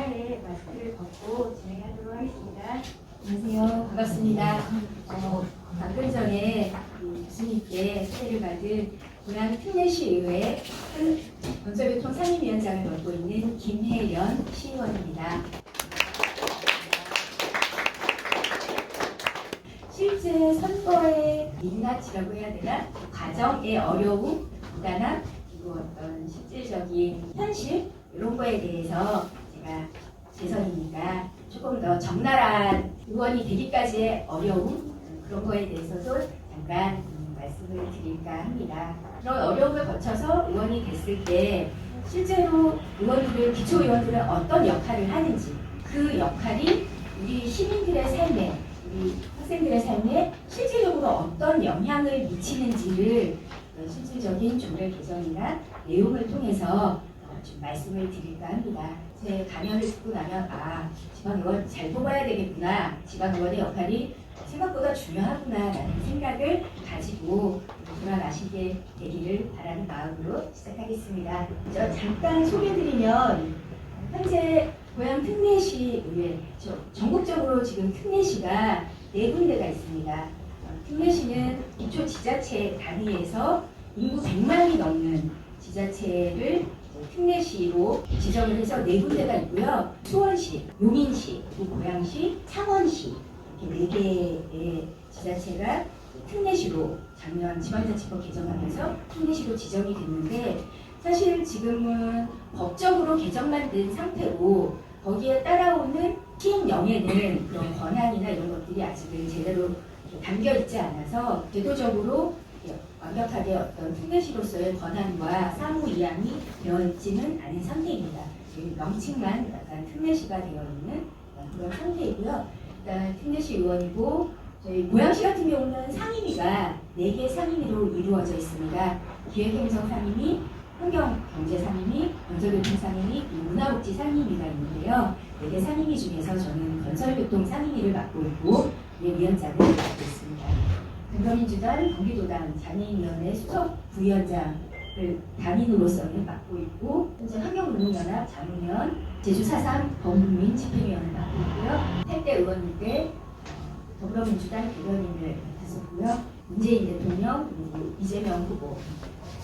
대화에 마스크를 벗고 진행하도록 하겠습니다. 안녕하세요. 반갑습니다. 방금 전에 교수님께 소개를 받은 고양 특례시의회 건설교통 상임위원장을 맡고 있는 김혜연 시의원입니다. 실제 선거의 민낯이라고 해야 되나? 과정의 어려움, 불안함, 그리고 어떤 실질적인 현실 이런 거에 대해서 제가 재선이니까 조금 더 적나라한 의원이 되기까지의 어려움 그런 거에 대해서도 잠깐 말씀을 드릴까 합니다. 그런 어려움을 거쳐서 의원이 됐을 때 실제로 기초의원들은 어떤 역할을 하는지 그 역할이 우리 시민들의 삶에 우리 학생들의 삶에 실질적으로 어떤 영향을 미치는지를 실질적인 조례 개정이나 내용을 통해서 좀 말씀을 드릴까 합니다. 제 강연을 듣고 나면 지방의원 잘 뽑아야 되겠구나, 지방의원의 역할이 생각보다 중요하구나라는 생각을 가지고 돌아가시게 되기를 바라는 마음으로 시작하겠습니다. 잠깐 소개드리면 현재 고양 특례시의회, 전국적으로 지금 특례시가 4군데가 있습니다. 특례시는 기초지자체 단위에서 인구 100만이 넘는 지자체를 특례시로 지정을 해서 4군데가 있고요. 수원시, 용인시, 고양시, 창원시 이렇게 4개의 지자체가 특례시로 작년 지방자치법 개정하면서 특례시로 지정이 됐는데, 사실 지금은 법적으로 개정만 된 상태로 거기에 따라오는 시행령에는 그런 권한이나 이런 것들이 아직은 제대로 담겨 있지 않아서 제도적으로 완벽하게 어떤 특례시로서의 권한과 사무 이양이 되어 있지는 않은 상태입니다. 명칭만 약간 특례시가 되어 있는 그런 상태이고요. 일단 특례시 의원이고, 저희 고양시 같은 경우는 상임위가 4개 상임위로 이루어져 있습니다. 기획행정 상임위, 환경경제 상임위, 건설교통 상임위, 문화복지 상임위가 있는데요. 4개 상임위 중에서 저는 건설교통 상임위를 맡고 있고 위원장을 맡고 있습니다. 근거민주당, 경기도당, 장애인위원회 수석 부위원장을 담임으로서는 맡고 있고, 현재 환경노동연합 자문위원, 제주4.3 범국민 집행위원을 맡고 있고요. 택대 의원일 때 더불어민주당 대변인을 맡았었고요. 문재인 대통령 그리고 이재명 후보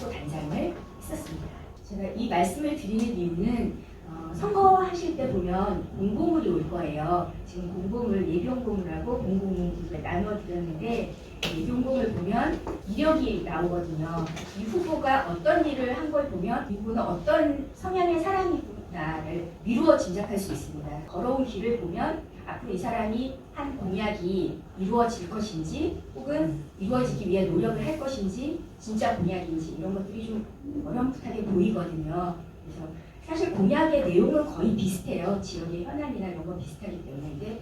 또 단장을 했었습니다. 제가 이 말씀을 드리는 이유는 선거하실 때 보면 공보물이 올 거예요. 지금 공보물, 예비공보물하고 공보물을 나누어 드렸는데, 예비공보물 보면 이력이 나오거든요. 이 후보가 어떤 일을 한 걸 보면 이 후보는 어떤 성향의 사람이구나를 미루어 짐작할 수 있습니다. 걸어온 길을 보면 앞으로 이 사람이 한 공약이 이루어질 것인지 혹은 이루어지기 위해 노력을 할 것인지 진짜 공약인지 이런 것들이 좀 어렴풋하게 보이거든요. 그래서 사실 공약의 내용은 거의 비슷해요. 지역의 현안이나 이런 건 비슷하기 때문에. 근데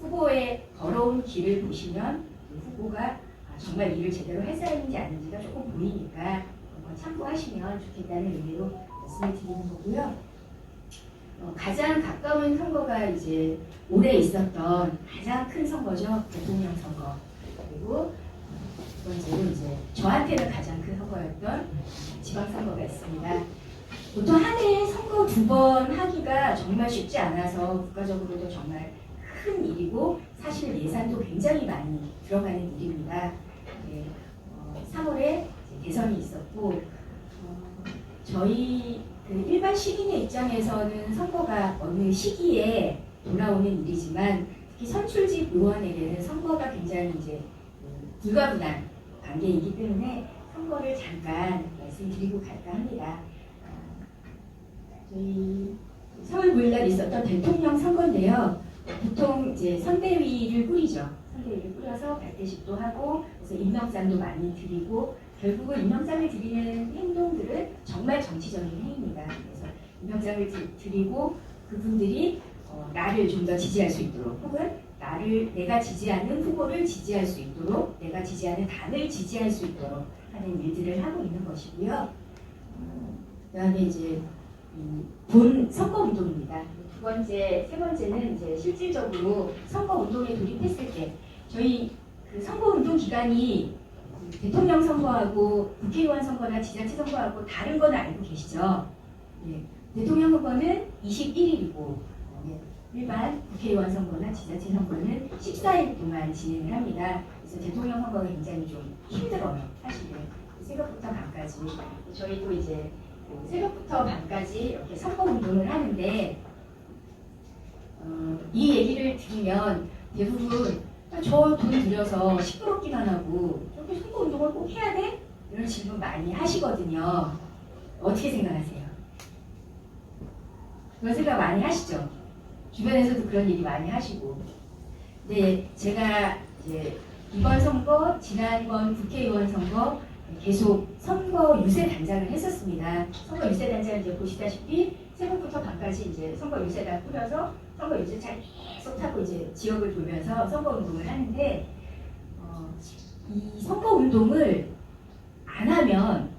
후보의 걸어온 길을 보시면 후보가 정말 일을 제대로 할 사람인지 아닌지가 조금 보이니까 참고하시면 좋겠다는 의미로 말씀을 드리는 거고요. 가장 가까운 선거가 이제 올해 있었던 가장 큰 선거죠. 대통령 선거. 그리고 두 번째로 이제 저한테는 가장 큰 선거였던 지방선거가 있습니다. 보통 한 해에 선거 2번 하기가 정말 쉽지 않아서 국가적으로도 정말 큰 일이고 사실 예산도 굉장히 많이 들어가는 일입니다. 3월에 대선이 있었고, 저희 일반 시민의 입장에서는 선거가 어느 시기에 돌아오는 일이지만 특히 선출직 의원에게는 선거가 굉장히 이제 불가분한 관계이기 때문에 선거를 잠깐 말씀드리고 갈까 합니다. 저희 3월 9일날 있었던 대통령 선거인데요. 보통 이제 선대위를 꾸리죠. 선대위를 꾸려서 발대식도 하고, 그래서 임명장도 많이 드리고, 결국은 임명장을 드리는 행동들은 정말 정치적인 행위입니다. 그래서 임명장을 드리고 그분들이 나를 좀 더 지지할 수 있도록, 혹은 내가 지지하는 후보를 지지할 수 있도록, 내가 지지하는 당을 지지할 수 있도록 하는 일들을 하고 있는 것이고요. 그다음에 이제 본 선거운동입니다. 세 번째는 이제 실질적으로 선거운동에 돌입했을 때, 저희 그 선거운동 기간이 대통령 선거하고 국회의원 선거나 지자체 선거하고 다른 건 알고 계시죠? 네. 대통령 선거는 21일이고 예, 일반 국회의원 선거나 지자체 선거는 14일 동안 진행을 합니다. 그래서 대통령 선거가 굉장히 좀 힘들어요. 사실은 새벽부터 밤까지 저희도 이제 새벽부터 밤까지 이렇게 선거 운동을 하는데 이 얘기를 들으면 대부분 저 돈 들여서 시끄럽기만 하고 저렇게 선거 운동을 꼭 해야 돼? 이런 질문 많이 하시거든요. 어떻게 생각하세요? 그런 생각 많이 하시죠? 주변에서도 그런 얘기 많이 하시고. 근데 제가 이제 이번 선거, 지난번 국회의원 선거 계속 선거 유세 단장을 했었습니다. 선거 유세 단장을 이제 보시다시피 새벽부터 밤까지 이제 선거 유세단 꾸려서 선거 유세차 계속 타고 이제 지역을 돌면서 선거 운동을 하는데 이 선거 운동을 안 하면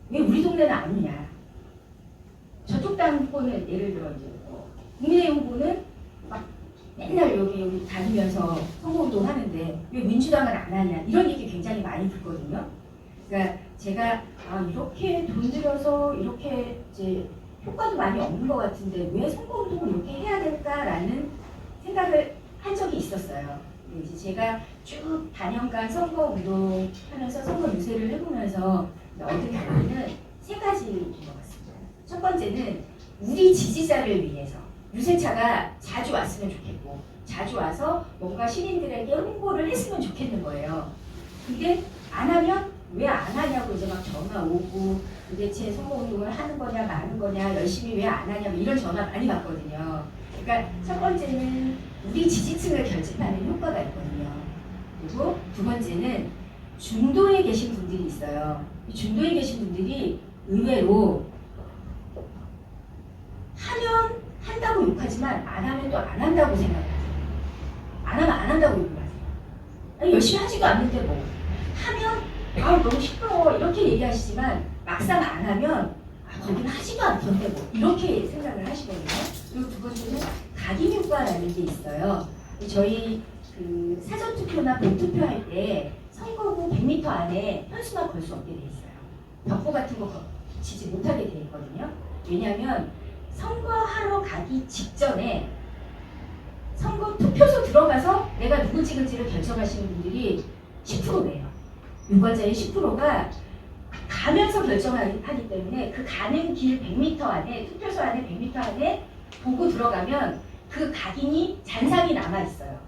왜 우리 동네는 안 오냐? 저쪽 당 후보는 예를 들어 이제 국민의힘 후보는 막 맨날 여기 다니면서 선거운동 하는데 왜 민주당은 안 하냐 이런 얘기 굉장히 많이 듣거든요. 그러니까 제가 이렇게 돈 들여서 이렇게 이제 효과도 많이 없는 것 같은데 왜 선거운동을 이렇게 해야 될까라는 생각을 한 적이 있었어요. 이제 제가 쭉 단연간 선거운동 하면서 선거 유세를 해보면서 얻은 결론은 세 가지인 것 같습니다. 첫 번째는 우리 지지자를 위해서 유세차가 자주 왔으면 좋겠고 자주 와서 뭔가 시민들에게 홍보를 했으면 좋겠는 거예요. 근데 안 하면 왜 안 하냐고 이제 막 전화 오고 도대체 선거운동을 하는 거냐 마는 거냐 열심히 왜 안 하냐 이런 전화 많이 받거든요. 그러니까 첫 번째는 우리 지지층을 결집하는 효과가 있거든요. 그리고 두 번째는 중도에 계신 분들이 있어요. 이 중도에 계신 분들이 의외로 하면 한다고 욕하지만 안 하면 또 안 한다고 생각해요. 안 하면 안 한다고 욕을 하세요. 아니, 열심히 하지도 않는데 뭐 하면 너무 시끄러워 이렇게 얘기하시지만 막상 안 하면 거기는 하지도 않던데 뭐 이렇게 생각을 하시거든요. 그리고 두 번째는 각인 효과라는 게 있어요. 저희 그 사전투표나 본투표할 때 선거구 100m 안에 현수막 걸 수 없게 돼 있어요. 벽보 같은 거 붙이지 못하게 돼 있거든요. 왜냐하면 선거하러 가기 직전에 선거 투표소 들어가서 내가 누구 찍을지를 결정하시는 분들이 10%예요. 유권자의 10%가 가면서 결정하기 때문에 그 가는 길 100m 안에 투표소 안에 100m 안에 보고 들어가면 그 각인이 잔상이 남아 있어요.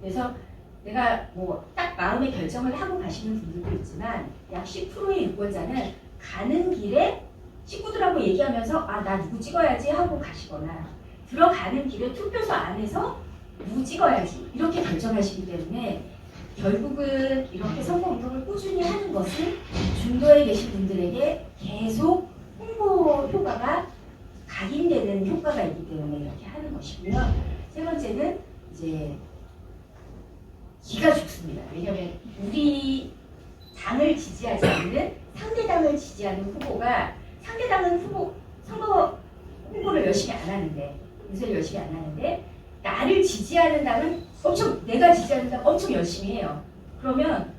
그래서 내가 뭐 딱 마음의 결정을 하고 가시는 분들도 있지만 약 10%의 유권자는 가는 길에 식구들하고 얘기하면서 나 누구 찍어야지 하고 가시거나 들어가는 길에 투표소 안에서 누구 찍어야지 이렇게 결정하시기 때문에 결국은 이렇게 선거운동을 꾸준히 하는 것은 중도에 계신 분들에게 계속 홍보 효과가 각인되는 효과가 있기 때문에 이렇게 하는 것이고요. 세 번째는 이제 기가 죽습니다. 왜냐하면 우리 당을 지지하지 않는 상대당을 지지하는 후보가 상대당은 선거 홍보를 열심히 안 하는데 유세를 열심히 안 하는데 나를 지지하는 당은 내가 지지하는 당 엄청 열심히 해요. 그러면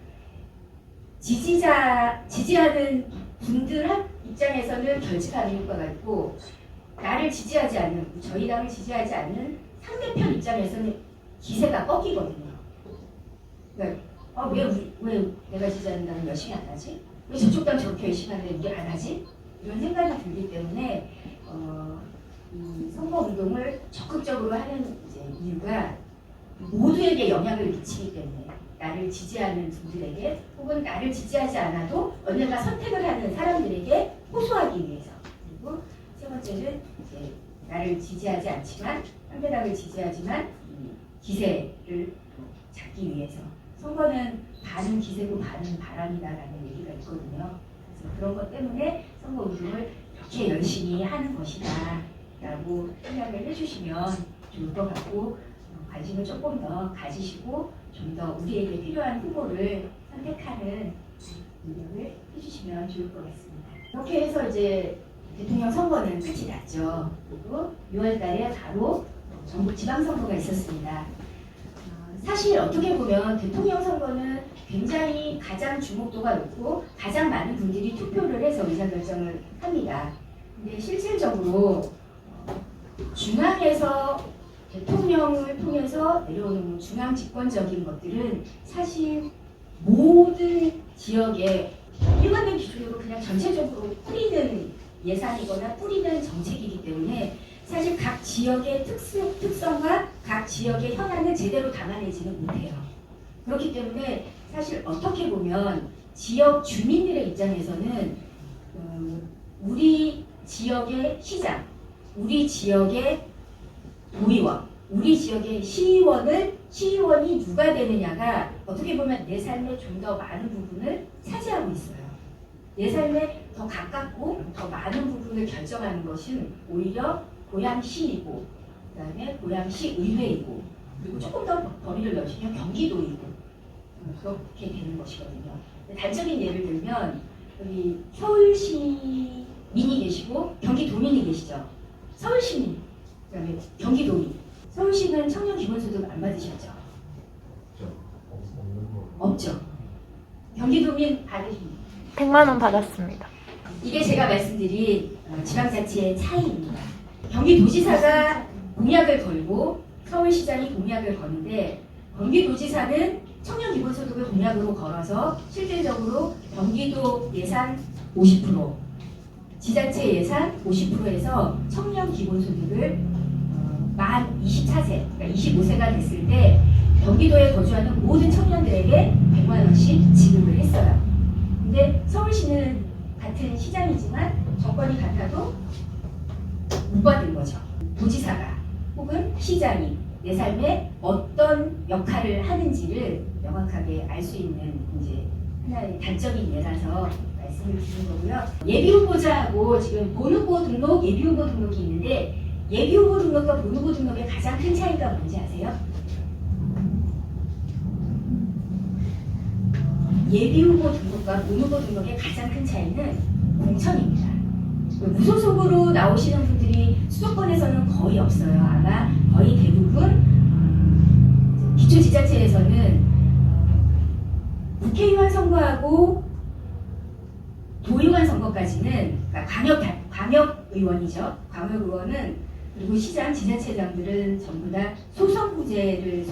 지지하는 분들 입장에서는 결집하는 효과가 있고 나를 지지하지 않는 저희 당을 지지하지 않는 상대편 입장에서는 기세가 꺾이거든요. 그러니까 왜 내가 지지하는 당은 열심히 안 하지? 왜 저쪽 당 저렇게 열심히 하는데 이게 안 하지? 이런 생각이 들기 때문에 이 선거운동을 적극적으로 하는 이제 이유가 모두에게 영향을 미치기 때문에 나를 지지하는 분들에게 혹은 나를 지지하지 않아도 언젠가 선택을 하는 사람들에게 호소하기 위해서 그리고 세 번째는 이제 나를 지지하지 않지만 상대당을 지지하지만 기세를 잡기 위해서 선거는 반은 기세고 반은 바람이다라는 얘기가 있거든요. 그래서 그런 것 때문에 선거운동을 이렇게 열심히 하는 것이다 라고 생각을 해주시면 좋을 것 같고 관심을 조금 더 가지시고 좀 더 우리에게 필요한 후보를 선택하는 노력을 해주시면 좋을 것 같습니다. 이렇게 해서 이제 대통령 선거는 끝이 났죠. 그리고 6월 달에 바로 전국 지방선거가 있었습니다. 사실 어떻게 보면 대통령 선거는 굉장히 가장 주목도가 높고 가장 많은 분들이 투표를 해서 의사결정을 합니다. 근데 실질적으로 중앙에서 대통령을 통해서 내려오는 중앙 집권적인 것들은 사실 모든 지역에 일관된 기준으로 그냥 전체적으로 뿌리는 예산이거나 뿌리는 정책이기 때문에 사실 각 지역의 특성과 각 지역의 현안을 제대로 담아내지는 못해요. 그렇기 때문에 사실 어떻게 보면 지역 주민들의 입장에서는 우리 지역의 시장, 우리 지역의 도의원, 우리 지역의 시의원이 누가 되느냐가 어떻게 보면 내 삶에 좀 더 많은 부분을 차지하고 있어요. 내 삶에 더 가깝고 더 많은 부분을 결정하는 것은 오히려 고양시이고, 그 다음에 고양시 의회이고, 그리고 조금 더 범위를 넓히면 경기도이고, 그렇게 되는 것이거든요. 단적인 예를 들면 여기 서울시민이 계시고 경기도민이 계시죠. 서울시민, 그 다음에 경기도민. 서울시는 청년 기본소득 안 받으셨죠? 없죠. 경기도민 받으십니까? 100만 원 받았습니다. 이게 제가 말씀드린 지방자치의 차이입니다. 경기도지사가 공약을 걸고 서울시장이 공약을 거는데 경기도지사는 청년 기본소득을 공약으로 걸어서 실질적으로 경기도 예산 50%, 지자체 예산 50%에서 청년 기본소득을 만 24세, 그러니까 25세가 됐을 때 경기도에 거주하는 모든 청년들에게 100만 원씩 지급을 했어요. 근데 서울시는 같은 시장이지만 정권이 같아도 못 받은 거죠. 도지사가 혹은 시장이 내 삶에 어떤 역할을 하는지를 명확하게 알 수 있는 이제 하나의 단적인 예라서 말씀을 드린 거고요. 예비후보자하고 지금 본후보 등록, 예비후보 등록이 있는데 예비후보 등록과 본후보 등록의 가장 큰 차이가 뭔지 아세요? 예비후보 등록과 본후보 등록의 가장 큰 차이는 공천입니다. 무소속으로 나오시는 분들이 수도권에서는 거의 없어요. 아마 거의 대부분 기초지자체에서는 국회의원 선거하고 도의원 선거까지는 그러니까 광역의원이죠. 광역의원은 그리고 시장, 지자체장들은 전부 다 소선거구제를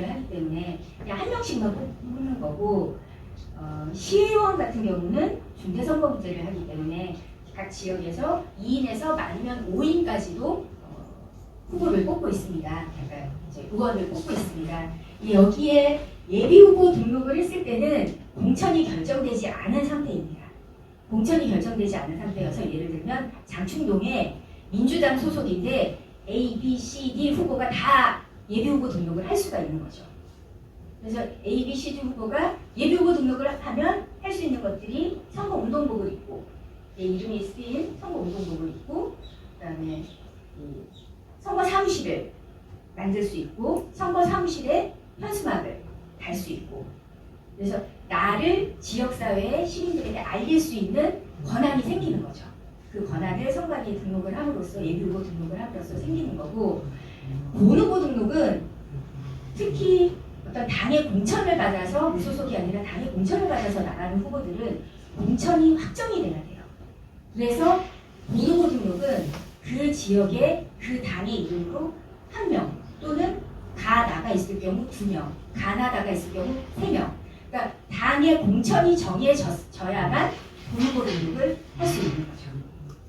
하기 때문에 그냥 한 명씩만 뽑는 거고 시의원 같은 경우는 중대선거구제를 하기 때문에 각 지역에서 2인에서 많으면 5인까지도 후보를 뽑고 있습니다. 그러니까 이제 의원을 뽑고 있습니다. 여기에 예비후보 등록을 했을 때는 공천이 결정되지 않은 상태입니다. 공천이 결정되지 않은 상태여서 예를 들면 장충동에 민주당 소속인데 A, B, C, D 후보가 다 예비후보 등록을 할 수가 있는 거죠. 그래서 A, B, C, D 후보가 예비후보 등록을 하면 할 수 있는 것들이 선거운동복을 입고 내 이름이 쓰인 선거운동복을 입고 그 다음에 선거 사무실을 만들 수 있고 선거 사무실에 현수막을 달 수 있고 그래서 나를 지역사회의 시민들에게 알릴 수 있는 권한이 생기는 거죠. 그 권한을 선관위에 등록을 함으로써 예비후보 등록을 함으로써 생기는 거고 본후보 등록은 특히 어떤 당의 공천을 받아서 무소속이 아니라 당의 공천을 받아서 나가는 후보들은 공천이 확정이 돼야 돼요. 그래서 본후보 등록은 그 지역의 그 당의 이름으로 1명 또는 가 나가 있을 경우 2명, 가 나가 있을 경우 3명. 그러니까 당의 공천이 정해져야만 본후보 등록을 할 수 있는 거죠.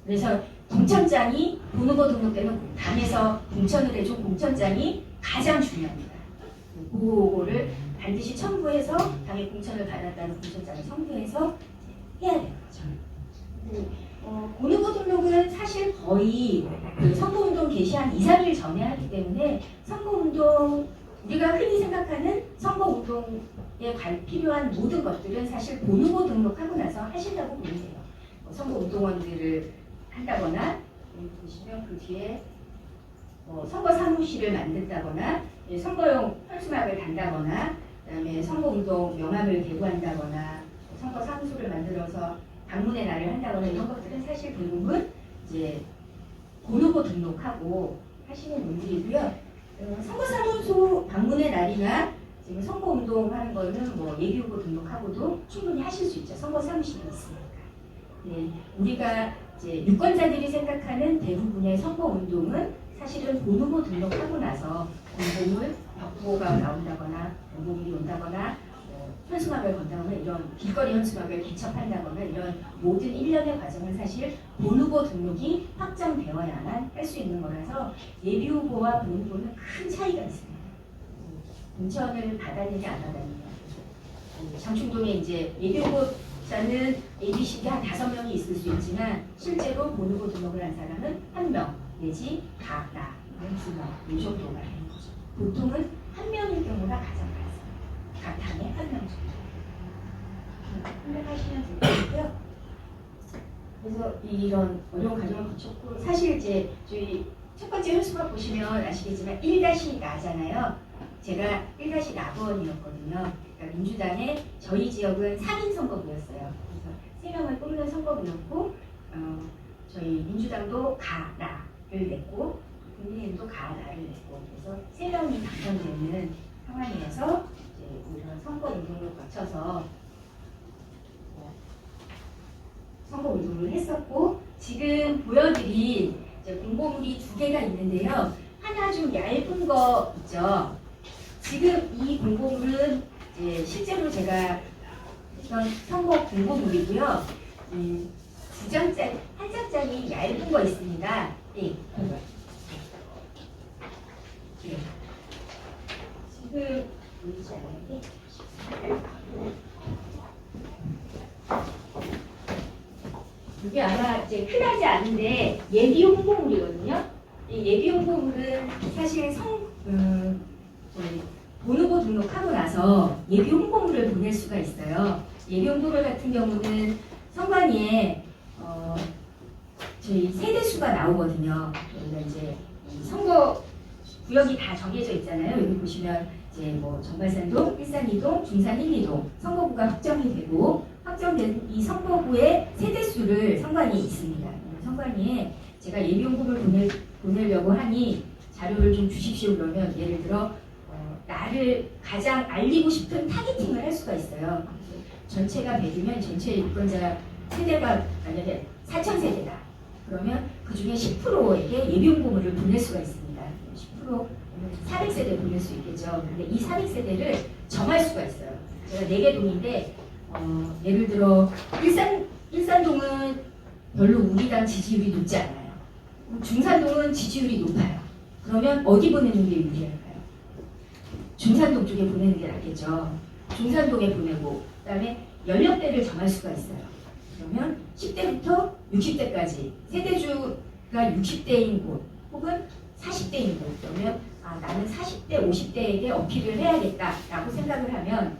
그래서 공천장이 본후보 등록되는 당에서 공천을 해준 공천장이 가장 중요합니다. 그거를 반드시 첨부해서 당의 공천을 받았다는 공천장을 첨부해서 해야 되는 거죠. 본후보 등록은 사실 거의 그 선거운동 개시 한 2, 3일 전에 하기 때문에 선거운동 우리가 흔히 생각하는 선거운동에 필요한 모든 것들은 사실 본후보 등록하고 나서 하신다고 보면 돼요. 선거운동원들을 한다거나 보시면 그 뒤에 선거 사무실을 만든다거나 선거용 현수막을 단다거나 그다음에 선거운동 명함을 대부한다거나 선거 사무소를 만들어서 방문의 날을 한다거나 이런 것들은 사실 대부분 이제 본후보 등록하고 하시는 분들이고요. 선거사무소 방문의 날이나 지금 선거운동 하는 거는 뭐 예비후보 등록하고도 충분히 하실 수 있죠. 선거사무실이 있으니까. 네, 우리가 이제 유권자들이 생각하는 대부분의 선거운동은 사실은 본후보 등록하고 나서 공보물 벽보가 나온다거나 공보물이 온다거나 현수막을 건다거나 이런 길거리 현수막을 개척한다거나 이런 모든 일련의 과정은 사실 본후보 등록이 확정되어야만 할 수 있는 거라서 예비후보와 본후보는 큰 차이가 있습니다. 공천을 받아내냐 안 받아내냐. 장충동에 이제 예비후보자는 ABCD 한 5명이 있을 수 있지만 실제로 본후보 등록을 한 사람은 1명 내지 다, 나, 2명 이 정도가 되는 거죠. 보통은 1명일 경우가 가장 많습니다. 각 당에 1명 정도. 생각하시면 될 것 같고요. 그래서 이런 어려운 과정을 거쳤고 사실 이제 저희 첫 번째 현수막 보시면 아시겠지만 1-나잖아요. 제가 1-나번이었거든요. 그러니까 민주당의 저희 지역은 3인 선거구였어요. 그래서 3명을 뽑는 선거구였고 저희 민주당도 가, 나를 냈고 국민의힘도 가, 나를 냈고 그래서 3명이 당선되는 상황이어서 이제 이런 선거 운동을 거쳐서 선거 운동을 했었고 지금 보여드린 이제 공보물이 2개가 있는데요. 하나 좀 얇은 거 있죠. 지금 이 공보물은 이제 실제로 제가 했던 선거 공보물이고요. 2장짜리, 1장짜리 얇은 거 있습니다. 네. 네. 지금 보이지 않는데 이게 아마 이제 흔하지 않은데 예비 홍보물이거든요. 이 예비 홍보물은 사실 본후보 등록하고 나서 예비 홍보물을 보낼 수가 있어요. 예비 홍보물 같은 경우는 선관위에 저희 세대수가 나오거든요. 저희가 이제 선거 구역이 다 정해져 있잖아요. 여기 보시면 이제 뭐 정발산동, 일산이동, 중산 1, 2동 선거구가 확정이 되고 확정된 이 선거구의 세대수를 선관위에 있습니다. 선관위에 제가 예비 홍보를 보내려고 하니 자료를 좀 주십시오 그러면 예를 들어 나를 가장 알리고 싶은 타겟팅을 할 수가 있어요. 전체가 100이면 전체 유권자 세대가 만약에 4,000세대다. 그러면 그 중에 10%에게 예비 홍보물을 보낼 수가 있습니다. 10% 400세대 보낼 수 있겠죠. 근데 이 400세대를 정할 수가 있어요. 제가 4개 동인데 예를 들어 일산동은 별로 우리 당 지지율이 높지 않아요. 중산동은 지지율이 높아요. 그러면 어디 보내는 게 유리할까요? 중산동 쪽에 보내는 게 낫겠죠. 중산동에 보내고 그다음에 연령대를 정할 수가 있어요. 그러면 10대부터 60대까지 세대주가 60대인 곳 혹은 40대인 곳 그러면 나는 40대, 50대에게 어필을 해야겠다라고 생각을 하면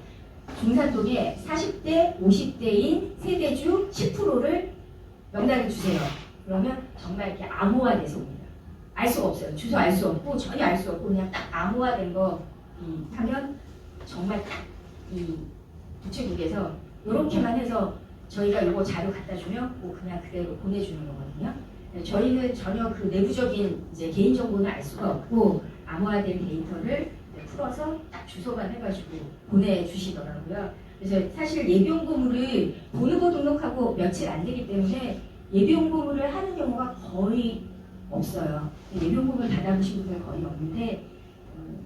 중산동에 40대, 50대인 세대주 10%를 명단을 주세요. 그러면 정말 이렇게 암호화돼서 옵니다. 알 수가 없어요. 주소 알 수 없고 전혀 알 수 없고 그냥 딱 암호화된 거 하면 정말 딱 이 부채국에서 이렇게만 해서 저희가 이거 자료 갖다 주면 그냥 그대로 보내주는 거거든요. 저희는 전혀 그 내부적인 이제 개인 정보는 알 수가 없고 암호화된 데이터를 풀어서 딱 주소만 해가지고 보내주시더라고요. 그래서 사실 예비 홍보물을 본후보 등록하고 며칠 안 되기 때문에 예비 홍보물을 하는 경우가 거의 없어요. 예비 홍보물 받아보신 분들 거의 없는데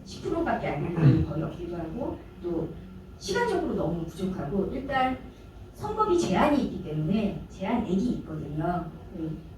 10%밖에 안 되는 분이 거의 없기도 하고 또 시간적으로 너무 부족하고 일단 선거비 제한이 있기 때문에 제한액이 있거든요.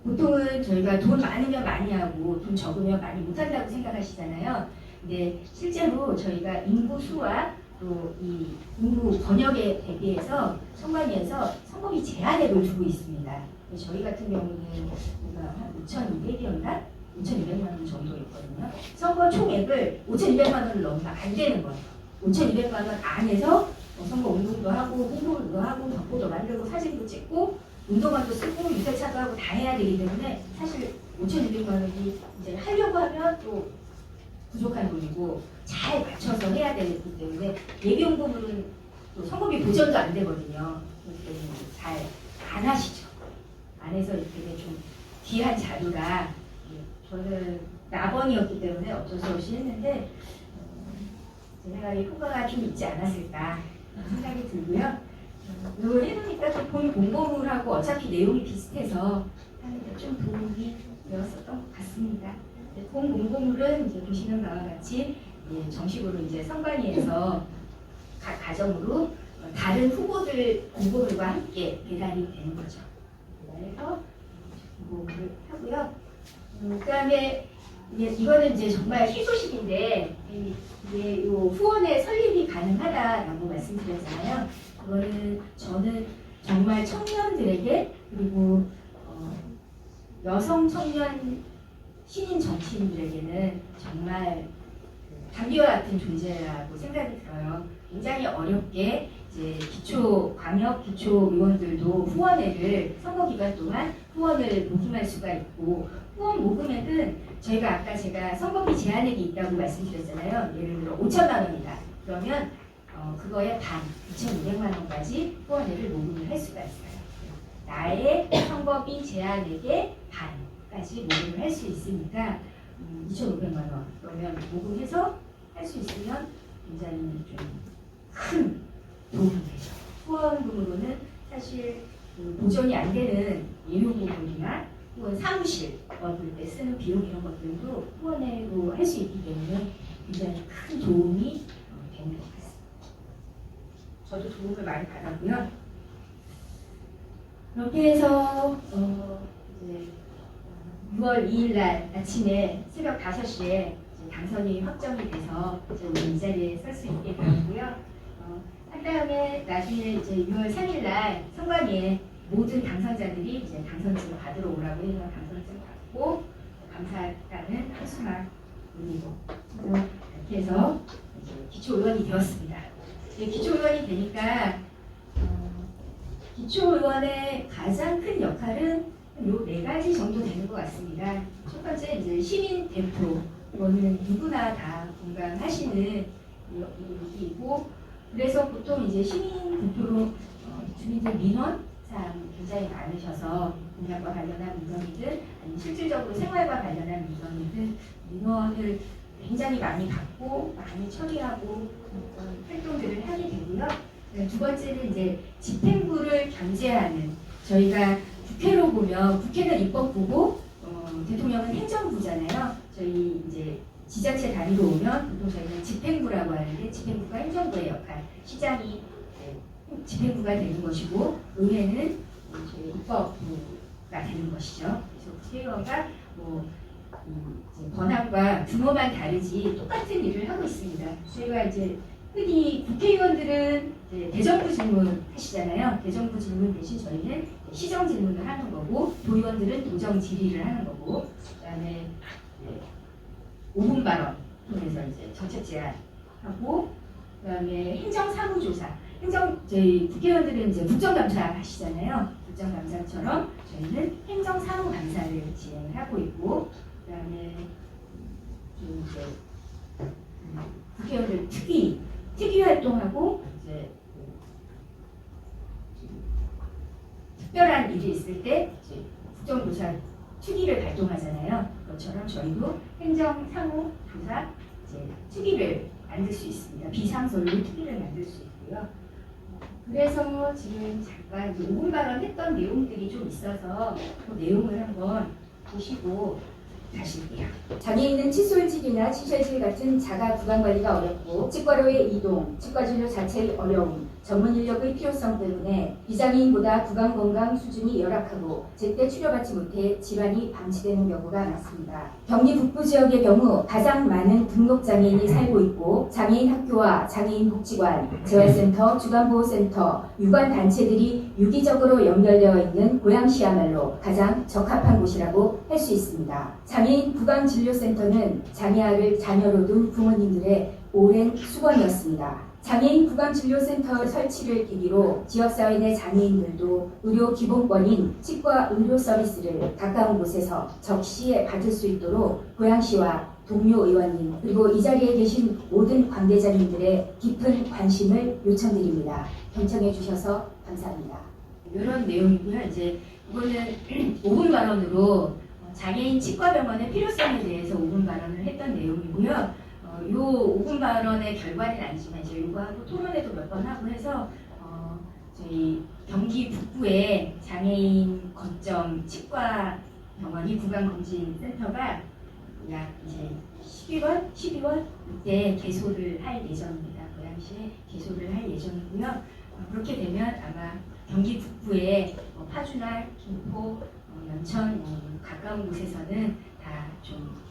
보통은 저희가 돈 많으면 많이 하고 돈 적으면 많이 못한다고 생각하시잖아요. 근데 실제로 저희가 인구 수와 또 이 인구 번역에 대비해서 선관위에서 선거비 제한액을 두고 있습니다. 저희 같은 경우는 한 5,200이었나? 5,200만 원 정도 있거든요. 선거 총액을 5,200만 원을 넘으면 안 되는 거예요. 5,200만 원 안에서 선거 운동도 하고 홍보도 하고 벽보도 만들고 사진도 찍고 운동화도 쓰고 유세차도 하고 다 해야 되기 때문에 사실 5,200만 원이 이제 하려고 하면 또 부족한 돈이고 잘 맞춰서 해야 되기 때문에 예비 홍보물은 또 선거비 보전도 안 되거든요. 그렇기 때문에 잘 안 하시죠. 안 해서 되게 좀 귀한 자료라 저는 나번이었기 때문에 어쩔 수 없이 했는데 제 생각에 효과가 좀 있지 않았을까 생각이 들고요. 이걸 해보니까 또 본 공보물하고 어차피 내용이 비슷해서 하는데 좀 도움이 되었었던 것 같습니다. 본 공고물은 이제 보시는 바와 같이 정식으로 이제 선관위에서 각 가정으로 다른 후보들 공고물과 함께 배달이 되는 거죠. 배달해서 공고물을 하고요. 그다음에 이거는 이제 정말 희소식인데 이게 요 후원의 설립이 가능하다라고 말씀드렸잖아요. 그거는 저는 정말 청년들에게 그리고 여성 청년 신인 정치인들에게는 정말 단비와 같은 존재라고 생각이 들어요. 굉장히 어렵게 이제 광역 기초 의원들도 후원회를 선거 기간 동안 후원을 모금할 수가 있고, 후원 모금액은 저희가 아까 제가 선거비 제한액이 있다고 말씀드렸잖아요. 예를 들어 5천만 원이다. 그러면 그거의 반, 2,200만 원까지 후원회를 모금을 할 수가 있어요. 나의 선거비 제한액의 반까지 모금을 할 수 있으니까 2,500만 원 그러면 모금해서 할 수 있으면 굉장히 좀 큰 도움이 되죠. 후원금으로는 사실 보존이 안 되는 일용고물이나 혹은 사무실 얻을 때 쓰는 비용 이런 것들도 후원회로 할 수 있기 때문에 굉장히 큰 도움이 되는 것 같습니다. 저도 도움을 많이 받았고요. 그렇게 해서 이제 6월 2일 날 아침에 새벽 5시에 당선이 확정이 돼서 이제 오늘 이 자리에 설 수 있게 되었고요. 한 다음에 나중에 이제 6월 3일 날 선관위에 모든 당선자들이 이제 당선증을 받으러 오라고 해서 당선증 받고 감사단은 한수막 올리고 이렇게 해서 이제 기초의원이 되었습니다. 기초의원이 되니까 기초의원의 가장 큰 역할은 요 4가지 정도 되는 것 같습니다. 첫 번째 이제 시민 대표, 이거는 누구나 다 공감하시는 일이고, 그래서 보통 이제 시민 대표로 주민들 민원 사항 굉장히 많으셔서 공약과 관련한 민원이든 아니면 실질적으로 생활과 관련한 민원이든 민원을 굉장히 많이 받고 많이 처리하고 활동들을 하게 되고요. 두 번째는 이제 집행부를 견제하는, 저희가 국회로 보면 국회는 입법부고 대통령은 행정부잖아요. 저희 이제 지자체 단위로 오면 보통 저희는 집행부라고 하는데, 집행부가 행정부의 역할, 시장이 집행부가 되는 것이고 의회는 저희 입법부가 되는 것이죠. 그래서 국회의원과 이제 권한과 규모만 다르지 똑같은 일을 하고 있습니다. 저희가 이제 흔히 국회의원들은 이제 대정부 질문 하시잖아요. 대정부 질문 대신 저희는 시정 질문을 하는 거고, 도의원들은 도정 질의를 하는 거고, 그다음에 5분 발언 통해서 이제 정책 제안하고, 그다음에 행정사무조사. 저희 국회의원들은 이제 국정감사 하시잖아요. 국정감사처럼 저희는 행정사무감사를 진행을 하고 있고, 그다음에 좀 이제 국회의원들 특위 활동하고, 이제 특별한 일이 있을 때 이제 국정조사 특위를 발동하잖아요. 그것처럼 저희도 행정사무조사 이제 특위를 만들 수 있습니다. 비상설로 특위를 만들 수 있고요. 그래서 지금 잠깐 5분 발언했던 내용들이 좀 있어서 그 내용을 한번 보시고 가실게요. 장애인은 칫솔질이나 치실질 같은 자가 구강 관리가 어렵고 치과로의 이동, 치과 진료 자체의 어려움, 전문 인력의 필요성 때문에 비장애인보다 구강 건강 수준이 열악하고 제때 치료받지 못해 질환이 방치되는 경우가 많습니다. 경기 북부 지역의 경우 가장 많은 등록 장애인이 살고 있고, 장애인 학교와 장애인 복지관, 재활센터, 주간보호센터, 유관 단체들이 유기적으로 연결되어 있는 고양시야말로 가장 적합한 곳이라고 할 수 있습니다. 장애인 구강진료센터는 장애아를 자녀로 둔 부모님들의 오랜 수건이었습니다. 장애인 구강진료센터 설치를 계기로 지역사회 내 장애인들도 의료 기본권인 치과 의료 서비스를 가까운 곳에서 적시에 받을 수 있도록 고양시와 동료 의원님 그리고 이 자리에 계신 모든 관계자님들의 깊은 관심을 요청드립니다. 경청해 주셔서 감사합니다. 이런 내용이고요. 이제 이거는 5분 발언으로 장애인 치과병원의 필요성에 대해서 5분 발언을 했던 내용이고요. 요 5분 발언의 결과는 아니지만 이제 요거하고 토론회도 몇 번 하고 해서 저희 경기 북부에 장애인 거점 치과 병원이 구강검진센터가 약 이제 11월, 12월 이때 개소를 할 예정입니다. 고양시에 개소를 할 예정이고요. 그렇게 되면 아마 경기 북부의 파주나 김포, 연천 가까운 곳에서는 다 좀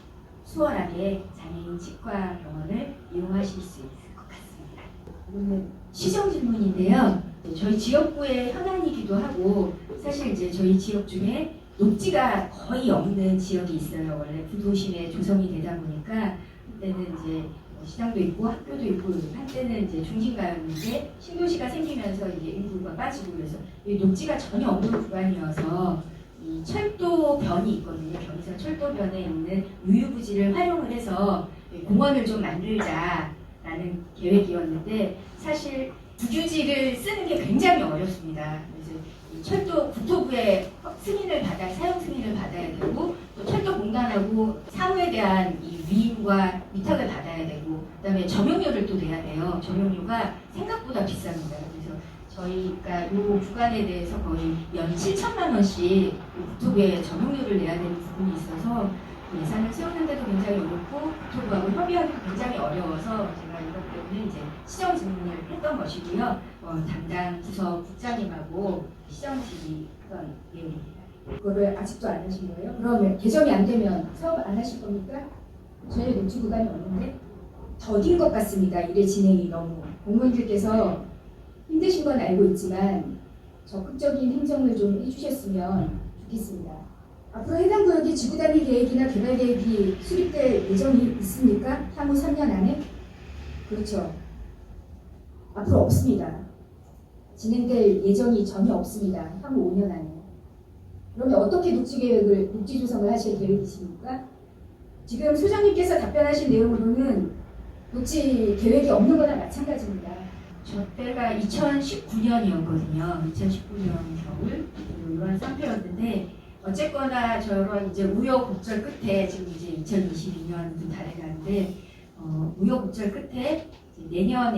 수월하게 장애인 치과 병원을 이용하실 수 있을 것 같습니다. 이거는 시정 질문인데요. 저희 지역구의 현안이기도 하고 사실 이제 저희 지역 중에 녹지가 거의 없는 지역이 있어요. 원래 구도심에 조성이 되다 보니까 그때는 이제 시장도 있고 학교도 있고 한때는 이제 중심가였는데 신도시가 생기면서 이제 인구가 빠지고 그래서 이 녹지가 전혀 없는 구간이어서 이 철도변이 있거든요. 경의선 철도변에 있는 유유부지를 활용을 해서 공원을 좀 만들자라는 계획이었는데 사실 국유지를 쓰는 게 굉장히 어렵습니다. 그래서 이 철도 국토부의 사용 승인을 받아야 되고 또 철도공단하고 사후에 대한 이 위임과 위탁을 받아야 되고 그다음에 점용료를 또 내야 돼요. 점용료가 생각보다 비쌉니다. 그래서 저희가 이 구간에 대해서 거의 연 7천만 원씩 국토부에 점용료를 내야 되는 부분이 있어서 예산을 세우는데도 굉장히 어렵고 국토부하고 협의하기도 굉장히 어려워서 제가 이것 때문에 이제 시정 질문을 했던 것이고요. 담당 부서 국장님하고 시정 질의했던 내용입니다. 그거를 아직도 안 하신 거예요? 그러면 개정이 안 되면 사업 안 하실 겁니까? 저희 녹지 구간이 없는데 더딘 것 같습니다. 일의 진행이 너무 공무원들께서 힘드신 건 알고 있지만 적극적인 행정을 좀 해주셨으면 좋겠습니다. 앞으로 해당 구역의 지구단위 계획이나 개발 계획이 수립될 예정이 있습니까? 향후 3년 안에? 그렇죠. 앞으로 없습니다. 진행될 예정이 전혀 없습니다. 향후 5년 안에. 그러면 어떻게 녹지 조성을 하실 계획이십니까? 지금 소장님께서 답변하신 내용으로는 녹지 계획이 없는 거나 마찬가지입니다. 저 때가 2019년이었거든요. 2019년 겨울 이런 상태였는데 어쨌거나 저런 이제 우여곡절 끝에 지금 이제 2022년도 다 돼가는데 우여곡절 끝에 내년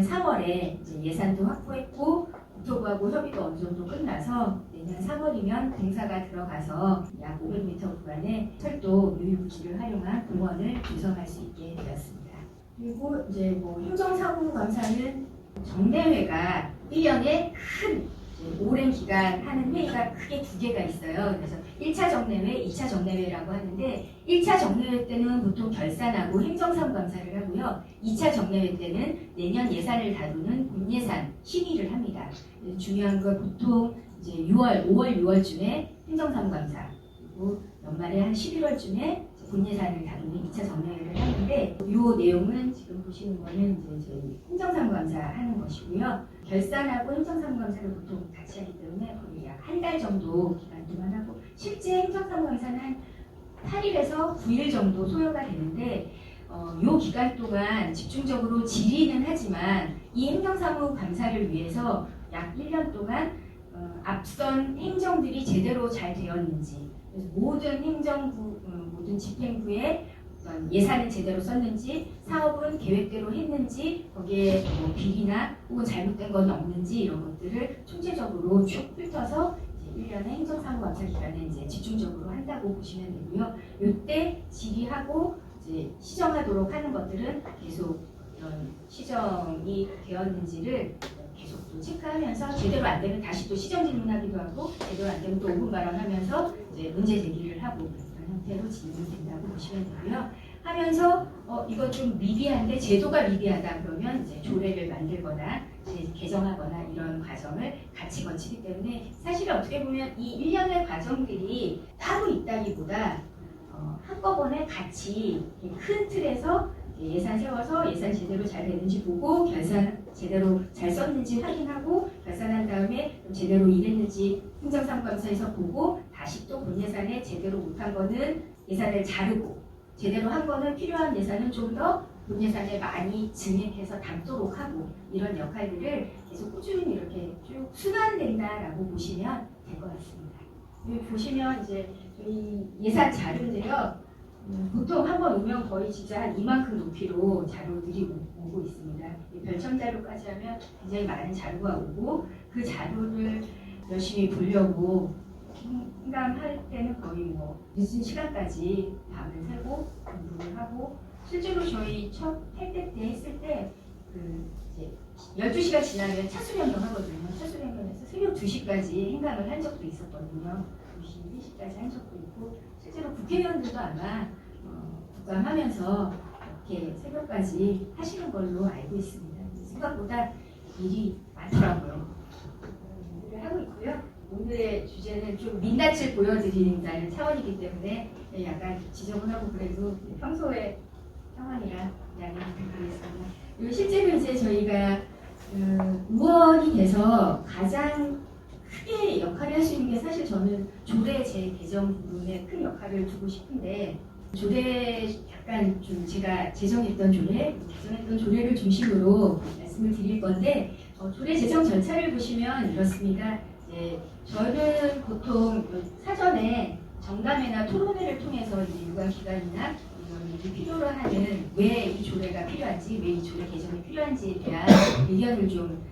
3월에 이제 예산도 확보했고 국토부하고 협의도 어느 정도 끝나서 내년 3월이면 공사가 들어가서 약 500m 구간의 철도 유유부지를 활용한 공원을 조성할 수 있게 되었습니다. 그리고 이제 행정사무감사는 정례회가 1년에 큰 오랜 기간 하는 회의가 크게 2개가 있어요. 그래서 1차 정례회, 2차 정례회라고 하는데 1차 정례회 때는 보통 결산하고 행정사무감사를 하고요. 2차 정례회 때는 내년 예산을 다루는 본예산 심의를 합니다. 중요한 건 보통 이제 5월, 6월쯤에 행정사무감사 그리고 연말에 한 11월쯤에 본예산을 다루는 2차 정례회를 하는데 이 내용은 지금 보시는 거는 이제 저희 행정사무감사 하는 것이고요. 결산하고 행정사무감사를 보통 같이 하기 때문에 거의 약 한 달 정도 기간 동안 하고 실제 행정사무감사는 한 8일에서 9일 정도 소요가 되는데 이 기간 동안 집중적으로 질의는 하지만 이 행정사무감사를 위해서 약 1년 동안 앞선 행정들이 제대로 잘 되었는지 그래서 모든 행정부, 모든 집행부의 예산은 제대로 썼는지 사업은 계획대로 했는지 거기에 비리나 혹은 잘못된 건 없는지 이런 것들을 총체적으로 쭉 훑어서 이제 1년의 행정사무감사 기간에 이제 집중적으로 한다고 보시면 되고요. 이때 질의하고 이제 시정하도록 하는 것들은 계속 이런 시정이 되었는지를 계속 또 체크하면서 제대로 안 되면 다시 또 시정 질문하기도 하고 제대로 안 되면 또 5분 발언하면서 이제 문제 제기를 하고 그런 형태로 진행된다고 보시면 되고요. 하면서 이거 좀 미비한데 제도가 미비하다 그러면 이제 조례를 만들거나 이제 개정하거나 이런 과정을 같이 거치기 때문에 사실 어떻게 보면 이 1년의 과정들이 따로 있다기보다 한꺼번에 같이 큰 틀에서 예산 세워서 예산 제대로 잘 되는지 보고 결산 제대로 잘 썼는지 확인하고 결산한 다음에 제대로 일했는지 행정사무감사에서 보고 다시 또 본예산에 제대로 못한 거는 예산을 자르고 제대로 한 거는 필요한 예산은 좀 더 본예산에 많이 증액해서 담도록 하고 이런 역할들을 계속 꾸준히 이렇게 쭉 순환된다라고 보시면 될 것 같습니다. 여기 보시면 이제 저희 예산 자료인데요. 보통 한 번 오면 거의 진짜 한 이만큼 높이로 자료들이 오고 있습니다. 별첨 자료까지 하면 굉장히 많은 자료가 오고 그 자료를 열심히 보려고 행감할 때는 거의 뭐 늦은 시간까지 밤을 새고 공부를 하고 실제로 저희 첫 탈때 때 했을 때 그 이제 12시가 지나면 차수련경 하거든요. 차수련경에서 새벽 2시까지 행감을 한 적도 있었거든요. 2시, 3시까지 한 적도 있고 실제로 국회의원들도 아마 국감하면서 이렇게 새벽까지 하시는 걸로 알고 있습니다. 생각보다 일이 많더라고요. 일을 하고 있고요. 오늘의 주제는 좀 민낯을 보여드린다는 차원이기 때문에 약간 지저분하고 그래도 평소의 상황이라 양해 부탁드리겠습니다. 실제로 이제 저희가 의원이 돼서 가장 크게 역할을 할 수 있는 게 사실 저는 조례 제 개정 부분에 큰 역할을 두고 싶은데 조례 약간 좀 제가 제정했던 조례, 개정했던 조례를 중심으로 말씀을 드릴 건데 조례 제정 절차를 보시면 이렇습니다. 저는 보통 사전에 정담회나 토론회를 통해서 유관기관이나 이런 필요로 하는 왜 이 조례가 필요한지, 왜 이 조례 개정이 필요한지에 대한 의견을 좀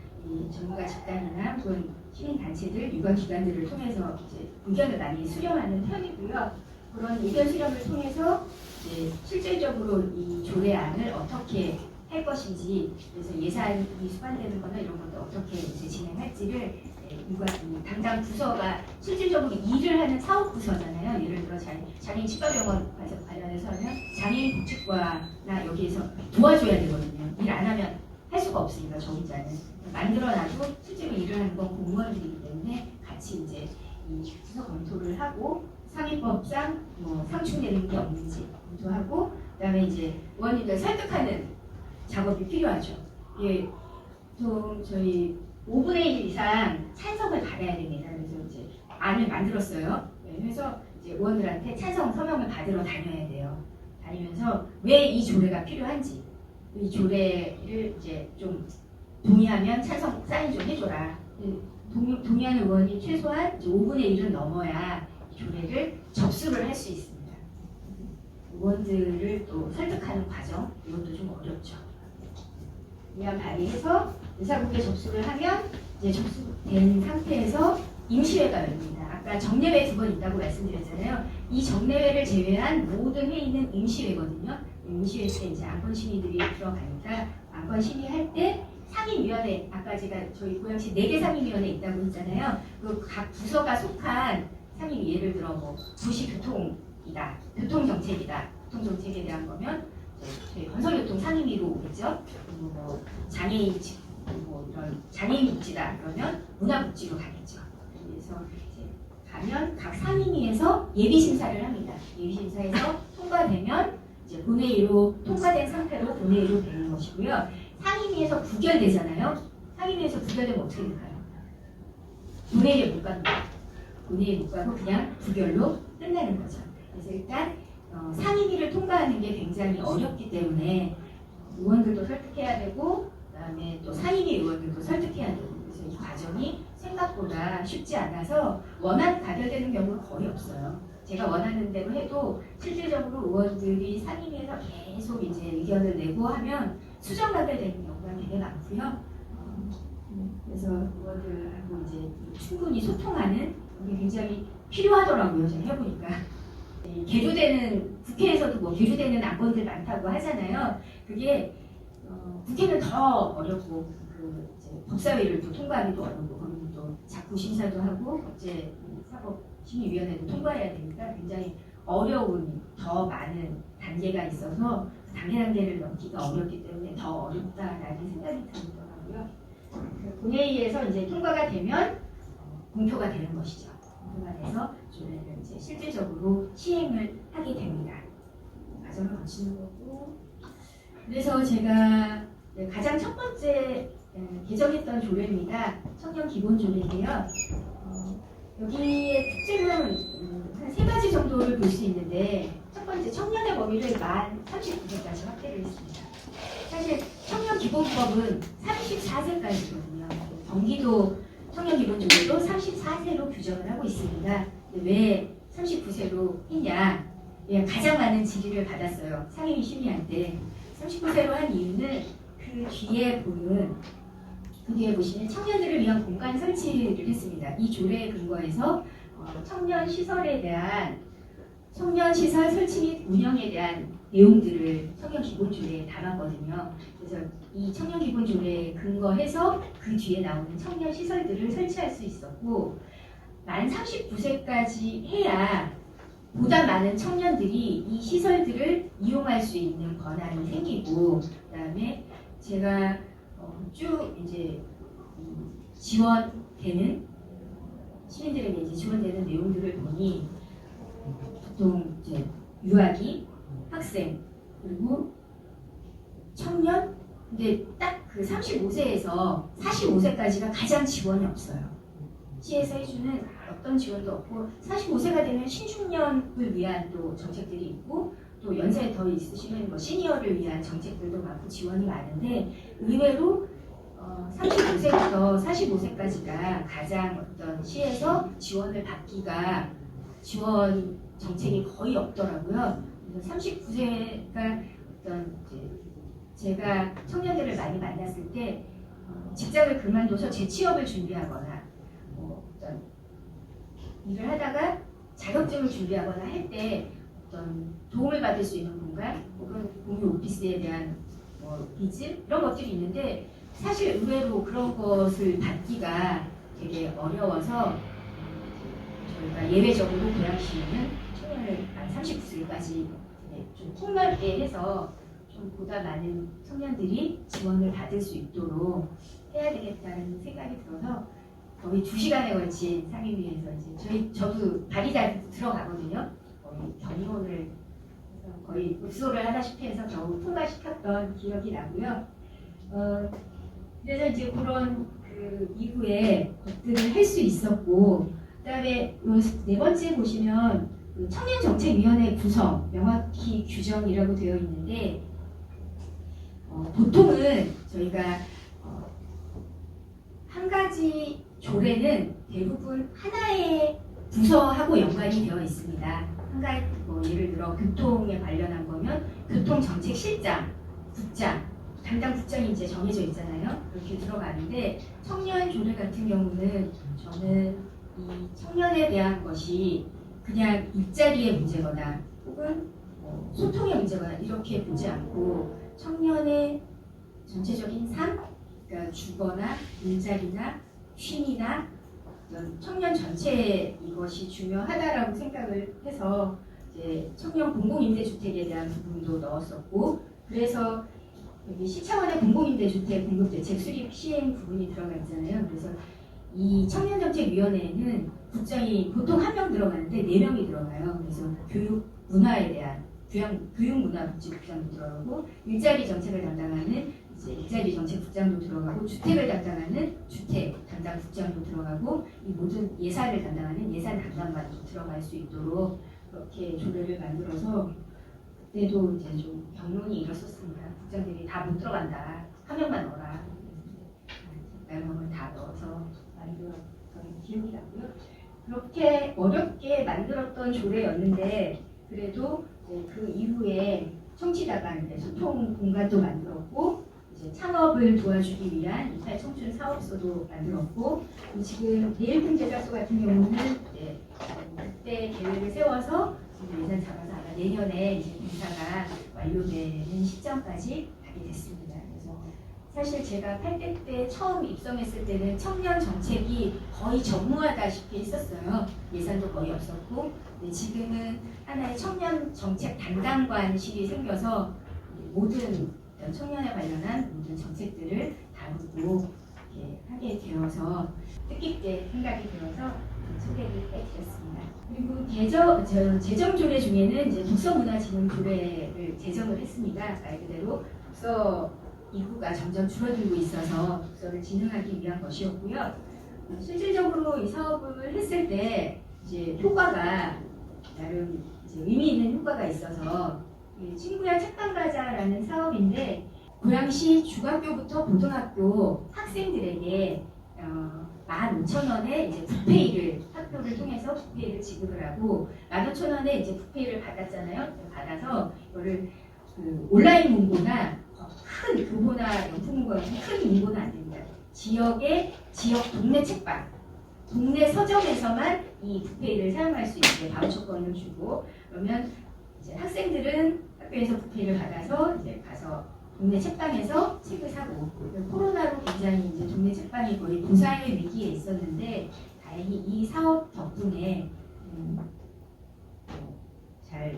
전문가 집단이나 혹은 시민단체들, 유관기관들을 통해서 이제 의견을 많이 수렴하는 편이고요. 그런 의견 수렴을 통해서 이제 실질적으로 이 조례안을 어떻게 할 것인지, 그래서 예산이 수반되는 거나 이런 것들 어떻게 이제 진행할지를 담당 부서가 실질적으로 일을 하는 사업 부서잖아요. 예를 들어 장애인 치과병원 관련해서 하면 장애인 복지과나 여기에서 도와줘야 되거든요. 일 안 하면 할 수가 없으니까 저 혼자는 만들어놔도 실제로 일을 하는 건 공무원들이기 때문에 같이 이제 이 부서 검토를 하고 상위법상 뭐 상충되는 게 없는지 검토하고 그다음에 이제 의원님들 설득하는 작업이 필요하죠. 예, 좀 저희 5분의 1 이상 찬성을 받아야 됩니다. 그래서 이제 안을 만들었어요. 네, 그래서 이제 의원들한테 찬성 서명을 받으러 다녀야 돼요. 다니면서 왜 이 조례가 필요한지, 이 조례를 이제 좀 동의하면 찬성 사인 좀 해줘라. 동의하는 의원이 최소한 5분의 1은 넘어야 이 조례를 접수를 할 수 있습니다. 의원들을 또 설득하는 과정, 이것도 좀 어렵죠. 의안 발의해서 의사국에 접수를 하면 이제 접수된 상태에서 임시회가 열립니다. 아까 정례회 2번 있다고 말씀드렸잖아요. 이 정례회를 제외한 모든 회의는 임시회거든요. 임시회 때 이제 안건심의들이 들어가니까 안건심의할 때 상임위원회, 아까 제가 저희 고양시 4개 상임위원회 있다고 했잖아요. 그 각 부서가 속한 상임위, 예를 들어 뭐 도시교통이다, 교통정책이다, 교통정책에 대한 거면 저희 건설교통 상임위로 오겠죠. 그리고 뭐 장애인 뭐 이런 장애인 복지다 그러면 문화복지로 가겠죠. 그래서 이제 가면 각 상임위에서 예비 심사를 합니다. 예비 심사에서 통과되면 이제 본회의로 통과된 상태로 본회의로 되는 것이고요. 상임위에서 부결되잖아요. 상임위에서 부결되면 어떻게 될까요? 본회의에 못 가는 거예요. 본회의에 못 가고 그냥 부결로 끝나는 거죠. 그래서 일단 상임위를 통과하는 게 굉장히 어렵기 때문에 의원들도 설득해야 되고 그다음에 또 상임위 의원들도 설득해야 되고 그래서 이 과정이 생각보다 쉽지 않아서 가결되는 경우는 거의 없어요. 제가 원하는 대로 해도 실질적으로 의원들이 상임위에서 계속 이제 의견을 내고 하면 수정 가결되는 경우가 되게 많고요. 그래서 의원들하고 이제 충분히 소통하는 게 굉장히 필요하더라고요. 제가 해보니까. 계류되는 국회에서도 뭐 계류되는 안건들 많다고 하잖아요. 그게 국회는 더 어렵고 그 이제 법사위를 또 통과하기도 어렵고 거기는 또 자꾸 심사도 하고 국제 사법심의위원회도 통과해야 되니까 굉장히 어려운 더 많은 단계가 있어서 그 단계를 넘기가 어렵기 때문에 더 어렵다라는 생각이 들더라고요. 본회의에서 이제 통과가 되면 공표가 되는 것이죠. 공표가 돼서 조례를 이제 실질적으로 시행을 하게 됩니다. 과정을 거치는 거고. 그래서 제가 가장 첫 번째 개정했던 조례입니다. 청년 기본 조례인데요. 여기의 특징은 한 3가지 정도를 볼 수 있는데 첫 번째 청년의 범위를 만 39세까지 확대를 했습니다. 사실 청년 기본법은 34세까지거든요. 경기도 청년 기본조례도 34세로 규정을 하고 있습니다. 왜 39세로 했냐? 가장 많은 질의를 받았어요. 상임위 심의할 때 39세로 한 이유는 그 뒤에 보시면 청년들을 위한 공간 설치를 했습니다. 이 조례에 근거해서 청년 시설에 대한 청년 시설 설치 및 운영에 대한 내용들을 청년 기본조례에 담았거든요. 그래서 이 청년 기본조례에 근거해서 그 뒤에 나오는 청년 시설들을 설치할 수 있었고, 만 39세까지 해야 보다 많은 청년들이 이 시설들을 이용할 수 있는 권한이 생기고, 그다음에 제가 쭉 이제 지원되는 시민들에게 이제 지원되는 내용들을 보니 보통 이제 유아기, 학생, 그리고 청년, 근데 딱 그 35세에서 45세까지가 가장 지원이 없어요. 시에서 해주는 어떤 지원도 없고, 45세가 되면 신중년을 위한 또 정책들이 있고, 또 연세 더 있으시면 뭐 시니어를 위한 정책들도 많고 지원이 많은데, 의외로 35세부터 45세까지가 가장 어떤 시에서 지원을 받기가 지원 정책이 거의 없더라고요. 그래서 39세가 어떤 이제 제가 청년들을 많이 만났을 때 직장을 그만둬서 재취업을 준비하거나 어떤 일을 하다가 자격증을 준비하거나 할 때 어떤 도움을 받을 수 있는 공간 혹은 공유 오피스에 대한 빚 이런 것들이 있는데, 사실 의외로 그런 것을 받기가 되게 어려워서 저희가 예외적으로 고양시는 청년을 만 39세까지 좀 폭넓게 해서 좀 보다 많은 청년들이 지원을 받을 수 있도록 해야 되겠다는 생각이 들어서 거의 2시간에 걸친 상임위에서 이제 저도 발의자 들어가거든요. 거의 경론을 해서 거의 읍소를 하다시피 해서 겨우 통과시켰던 기억이 나고요. 그래서 이제 그런 그 이후에 것들을 할 수 있었고, 그다음에 네 번째 보시면 그 청년정책위원회 구성 명확히 규정이라고 되어 있는데, 보통은 저희가 한 가지 조례는 대부분 하나의 부서하고 연관이 되어 있습니다. 한 가지 예를 들어 교통에 관련한 거면 교통정책실장, 국장, 담당 국장이 이제 정해져 있잖아요. 그렇게 들어가는데, 청년 조례 같은 경우는 저는 이 청년에 대한 것이 그냥 일자리의 문제거나 혹은 소통의 문제거나 이렇게 보지 않고 청년의 전체적인 삶, 그러니까 주거나 일자리나 쉼이나 청년 전체에 이것이 중요하다라고 생각을 해서 이제 청년 공공임대주택에 대한 부분도 넣었었고, 그래서 여기 시차원의 공공임대주택 공급대책 수립 시행 부분이 들어가 있잖아요. 그래서 이 청년정책위원회에는 국장이 보통 1명 들어가는데 4명이 들어가요. 그래서 교육 문화에 대한 교육문화복지국장도 들어가고, 일자리 정책을 담당하는 이제 일자리 정책국장도 들어가고, 주택을 담당하는 주택 담당 국장도 들어가고, 이 모든 예산을 담당하는 예산 담당관도 들어갈 수 있도록 그렇게 조례를 만들어서, 그때도 이제 좀 경론이 일었었습니다. 국장들이 다 못 들어간다, 1명만 넣어라, 나름을 다 넣어서 만들었던 기억이 나고요. 그렇게 어렵게 만들었던 조례였는데, 그래도 그 이후에 청취다가 소통 공간도 만들었고, 이제 창업을 도와주기 위한 이탈 청춘 사업소도 만들었고, 지금 내일품제작소 같은 경우는 그때 계획을 세워서 예산 잡아서 아마 내년에 이제 공사가 완료되는 시점까지 가게 됐습니다. 그래서 사실 제가 8대 때 처음 입성했을 때는 청년 정책이 거의 전무하다시피 했었어요. 예산도 거의 없었고, 지금은 하나의 청년 정책 담당관실이 생겨서 모든 청년에 관련한 모든 정책들을 다루고 하게 되어서 뜻깊게 생각이 되어서 소개를 해드렸습니다. 그리고 재정 조례 중에는 이제 독서문화진흥 조례를 제정을 했습니다. 말 그대로 독서 인구가 점점 줄어들고 있어서 독서를 진흥하기 위한 것이었고요. 실질적으로 이 사업을 했을 때 이제 효과가 나름 이제 의미 있는 효과가 있어서, 친구야 책방 가자라는 사업인데, 고양시 중학교부터 고등학교 학생들에게 15,000원의 이제 부페이를 학교를 통해서 부페이를 지급을 하고, 15,000원의 이제 부페이를 받았잖아요. 받아서 이거를 그 온라인 문고나 큰 교보나 영풍문고 같은 큰 문고는 안 됩니다. 지역 동네 책방, 동네 서점에서만 이 부페이를 사용할 수 있게 바우처권을 주고, 그러면 이제 학생들은 학교에서 부페이를 받아서 이제 가서 동네 책방에서 책을 사고, 코로나로 굉장히 이제 동네 책방이 거의 부사의 위기에 있었는데 다행히 이 사업 덕분에 잘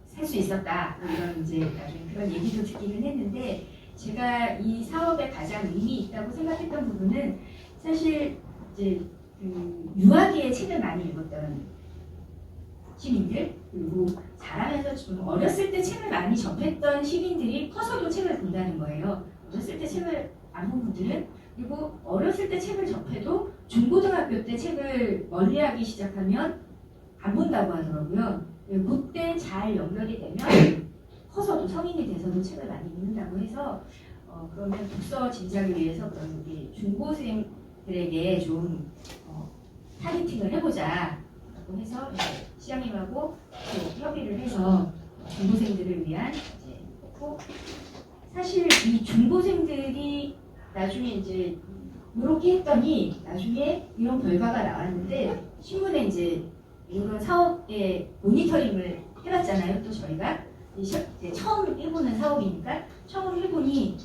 살 수 있었다, 뭐 이런 이제 나중에 그런 얘기도 듣기는 했는데, 제가 이 사업에 가장 의미 있다고 생각했던 부분은 사실 이제 유아기에 책을 많이 읽었던 시민들, 그리고 자라면서 좀 어렸을 때 책을 많이 접했던 시민들이 커서도 책을 본다는 거예요. 어렸을 때 책을 안 본 분들은, 그리고 어렸을 때 책을 접해도 중고등학교 때 책을 멀리하기 시작하면 안 본다고 하더라고요. 그때 잘 연결이 되면 커서도 성인이 돼서도 책을 많이 읽는다고 해서 그러면 독서 진작을 위해서 그런 우리 중고생들에게 좀 타겟팅을 해보자라고 해서 시장님하고 또 협의를 해서 중고생들을 위한 이제 꼭 사실 이 중고생들이 나중에 이제 이렇게 했더니 나중에 이런 결과가 나왔는데, 신문에 이제 이런 사업의 모니터링을 해봤잖아요. 또 저희가 이제 처음 해보는 사업이니까 처음 해보니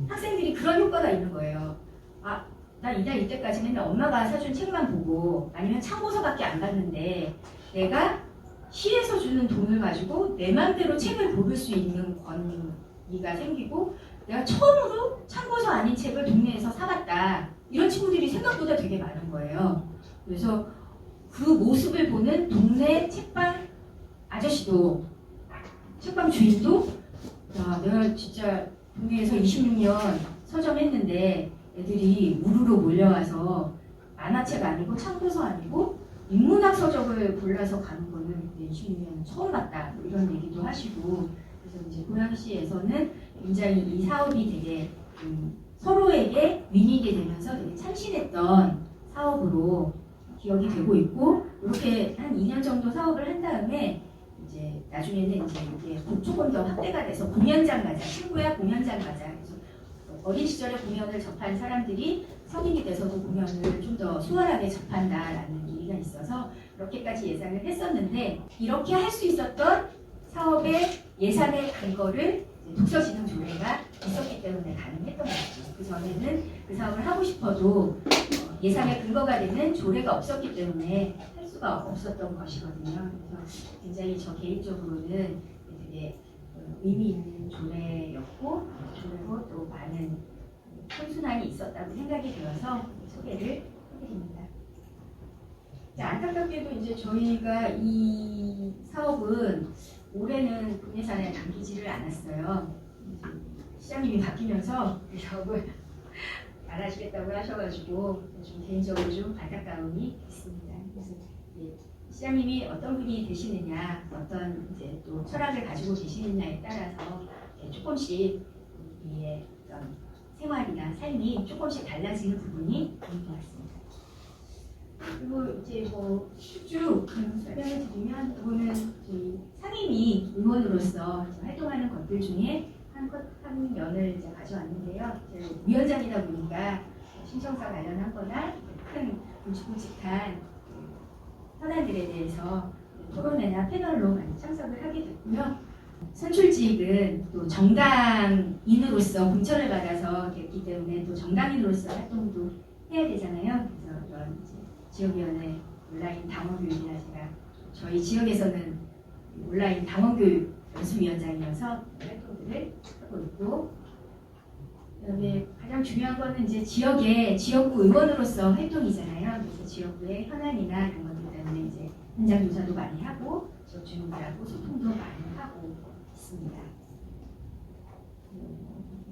학생들이 그런 효과가 있는 거예요. 아, 나 이날 이때까지 맨날 엄마가 사준 책만 보고 아니면 참고서밖에 안 봤는데, 내가 시에서 주는 돈을 가지고 내 맘대로 책을 고를 수 있는 권리가 생기고, 내가 처음으로 참고서 아닌 책을 동네에서 사봤다, 이런 친구들이 생각보다 되게 많은 거예요. 그래서 그 모습을 보는 동네 책방 아저씨도, 책방 주인도, 야, 내가 진짜 동네에서 26년 서점했는데 애들이 우르르 몰려와서 만화책 아니고 참고서 아니고 인문학 서적을 골라서 가는 거는 26년 처음 봤다, 뭐 이런 얘기도 하시고. 그래서 이제 고양시에서는 굉장히 이 사업이 되게 서로에게 윈윈이 되면서 되게 참신했던 사업으로 기억이 되고 있고, 이렇게 한 2년 정도 사업을 한 다음에 이제 나중에는 이제 이게 조금 더 확대가 돼서 공연장 가자, 친구야 공연장 가자. 그래서 어린 시절에 공연을 접한 사람들이 성인이 돼서도 공연을 좀 더 수월하게 접한다라는 얘기가 있어서 그렇게까지 예상을 했었는데, 이렇게 할 수 있었던 사업의 예산의 근거를 독서진흥조례가 있었기 때문에 가능했던 거죠. 그 전에는 그 사업을 하고 싶어도 예산의 근거가 되는 조례가 없었기 때문에 할 수가 없었던 것이거든요. 그래서 굉장히 저 개인적으로는 되게 의미 있는 조례였고, 조례고 또 많은 선순환이 있었다고 생각이 들어서 소개를 해드립니다. 안타깝게도 이제 저희가 이 사업은 올해는 본예산에 담기지를 않았어요. 시장님이 바뀌면서 이 사업을 안 하시겠다고 하셔가지고 좀 개인적으로 좀 안타까움이 있습니다. 그래서 시장님이 어떤 분이 되시느냐, 어떤 이제 또 철학을 가지고 계시느냐에 따라서 조금씩 우리의 어떤 생활이나 삶이 조금씩 달라지는 부분이 있는 것 같습니다. 그리고 이제 뭐 쭉 설명을 드리면, 이거는 저희 상임위 의원으로서 활동하는 것들 중에 한 면을 이제 가져왔는데요. 위원장이다 보니까 신청사 관련한 거나 큰 굵직굵직한 현안들에 대해서 토론회나 패널로 많이 참석을 하게 됐고요. 선출직은 또 정당인으로서 공천을 받아서 됐기 때문에 또 정당인으로서 활동도 해야 되잖아요. 그래서 이런 지역위원회 온라인 당원교육이나, 제가 저희 지역에서는 온라인 당원교육 연수위원장이어서 활동들을 하고 있고, 그다음에 가장 중요한 거는 이제 지역구 의원으로서 활동이잖아요. 그래서 지역구의 현안이나 이런 것들 때문에 이제 현장 조사도 많이 하고 지역 주민들하고 소통도 많이 하고 있습니다.